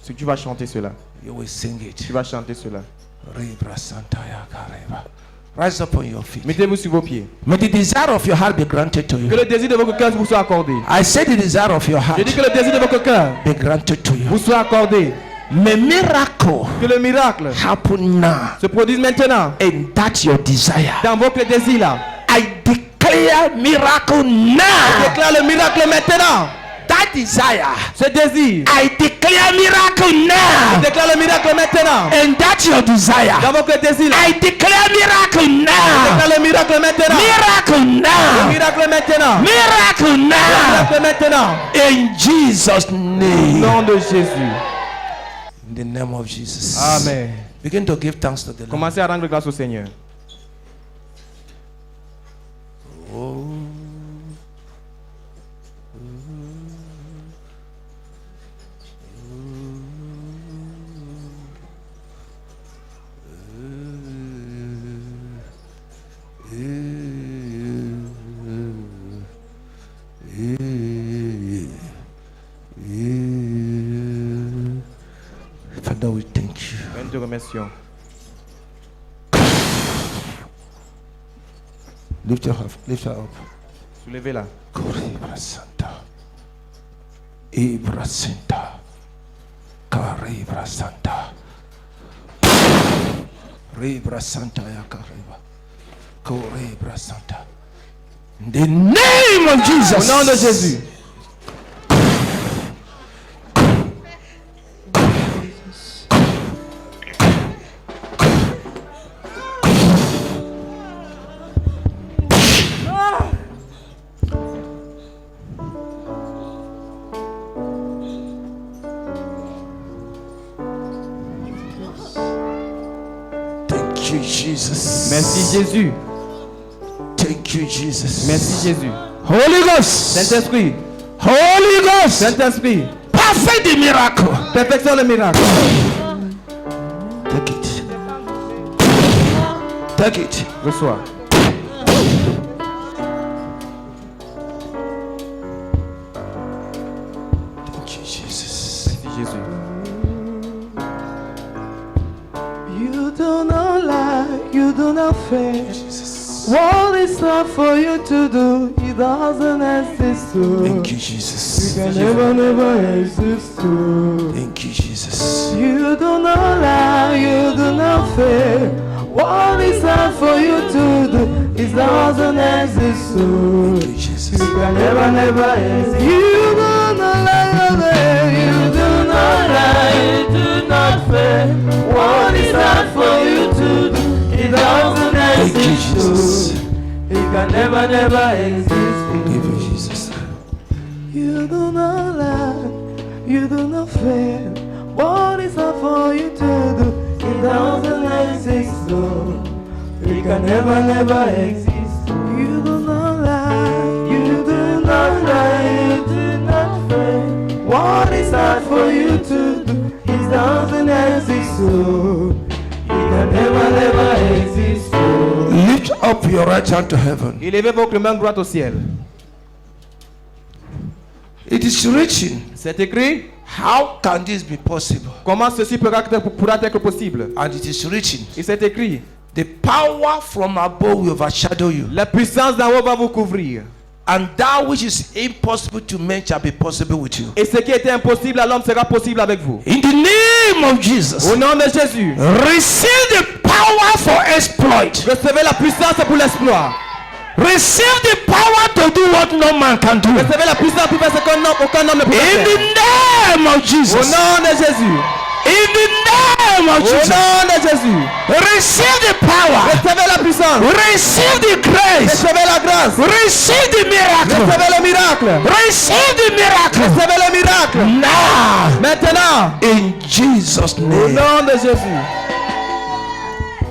Si tu vas chanter cela, You will sing it. tu vas chanter cela. Ribra Santaya Kareba. Rise up on your feet. Mettez-vous sur vos pieds. May the desire of your heart be granted to Que you. le désir de votre cœur vous soit accordé. I said the desire of your heart Je dis que le désir de votre cœur be granted to vous you. soit accordé. May miracle Que le miracle happen now se produise maintenant and that your desire. dans votre désir là. I declare miracle now. Déclare le miracle maintenant. That desire. Ce désir. I declare miracle now. Déclare le miracle maintenant. And that your desire. Dans votre désir là. I declare miracle now. Déclare le miracle maintenant. Miracle Le now. miracle maintenant. Miracle Le now. miracle maintenant. In Jesus' Au name. nom de Jésus. In the name of Jesus. Amen. Begin to give thanks to the Lord. Commencez à rendre grâce au Seigneur. Oh. Father, we thank you. Nous te remercions. Lift her up. Lift her up. Soulevez-la. Koribra Santa. Ibra Santa. Karibra Santa. Ribra Santa Yakariba. Koribra Santa. In the name of Jesus. Au nom de Jésus. Thank you, Jesus. Merci Jésus. Thank you, Jesus. Merci Jésus. Holy Ghost. Saint-Esprit. Holy Ghost. Saint-Esprit. Perfect the miracle. Perfectionne le miracle. Take it. Take it. Reçois. Thank you, Jesus. Merci Jésus. You do not lie, you do not fail. Jesus. What is not for you to do, it doesn't exist to. Thank you, You Jesus. can never exist to. Thank you, Jesus. You do not lie, you do not fail. What is not for you to do, it doesn't exist to. Thank you, Jesus. You can never exist. You do not lie, you do not lie, you do not fail. What is not for you to do, it doesn't Thank you, exist Jesus. to. It can never exist to. Thank you, Jesus. You do not lie, you do not fail. What is not for you to do, it doesn't exist to. It can never exist. You do not lie, you do not lie, you do not fail. What is not for you to do, it doesn't exist to. It can never exist to. Lift up your right hand to heaven. Élevez votre main droite au ciel. It is written. C'est écrit. How can this be possible? Comment ceci pourra être possible? And it is written. Et c'est écrit. The power from above will overshadow you. La puissance d'en haut va vous couvrir. And that which is impossible to men shall be possible with you. Et ce qui était impossible à l'homme sera possible avec vous. In the name of Jesus. Au nom de Jésus. Receive the power for exploit. Recevez la puissance pour l'exploit. Receive the power to do what no man can do. Recevez la puissance pour faire ce qu'aucun homme ne peut In faire. the name of Au Jesus. nom de Jésus. In the name of Au Jesus. nom de Jésus. Receive the power. Recevez la puissance. Receive the grace. Recevez la grâce. Receive the miracle. Recevez le miracle. Receive the miracle. Recevez le miracle. Now. Maintenant. In Jesus' Au name. nom de Jésus.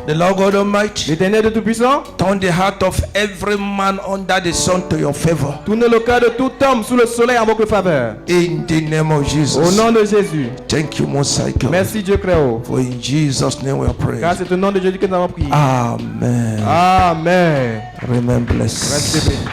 The Lord God Almighty. L'Éternel de Tout-Puissant. Turn the heart of every man under the sun to your favor. Tournez le cœur de tout homme sous le soleil en votre faveur. In the name of Au Jesus. nom de Jésus. Thank you, Most High God. Merci Dieu très haut. For in Jesus' name we are praying. Car c'est au nom de Jésus que nous avons prié. Amen. Amen. Remain blessed. Restez bénis.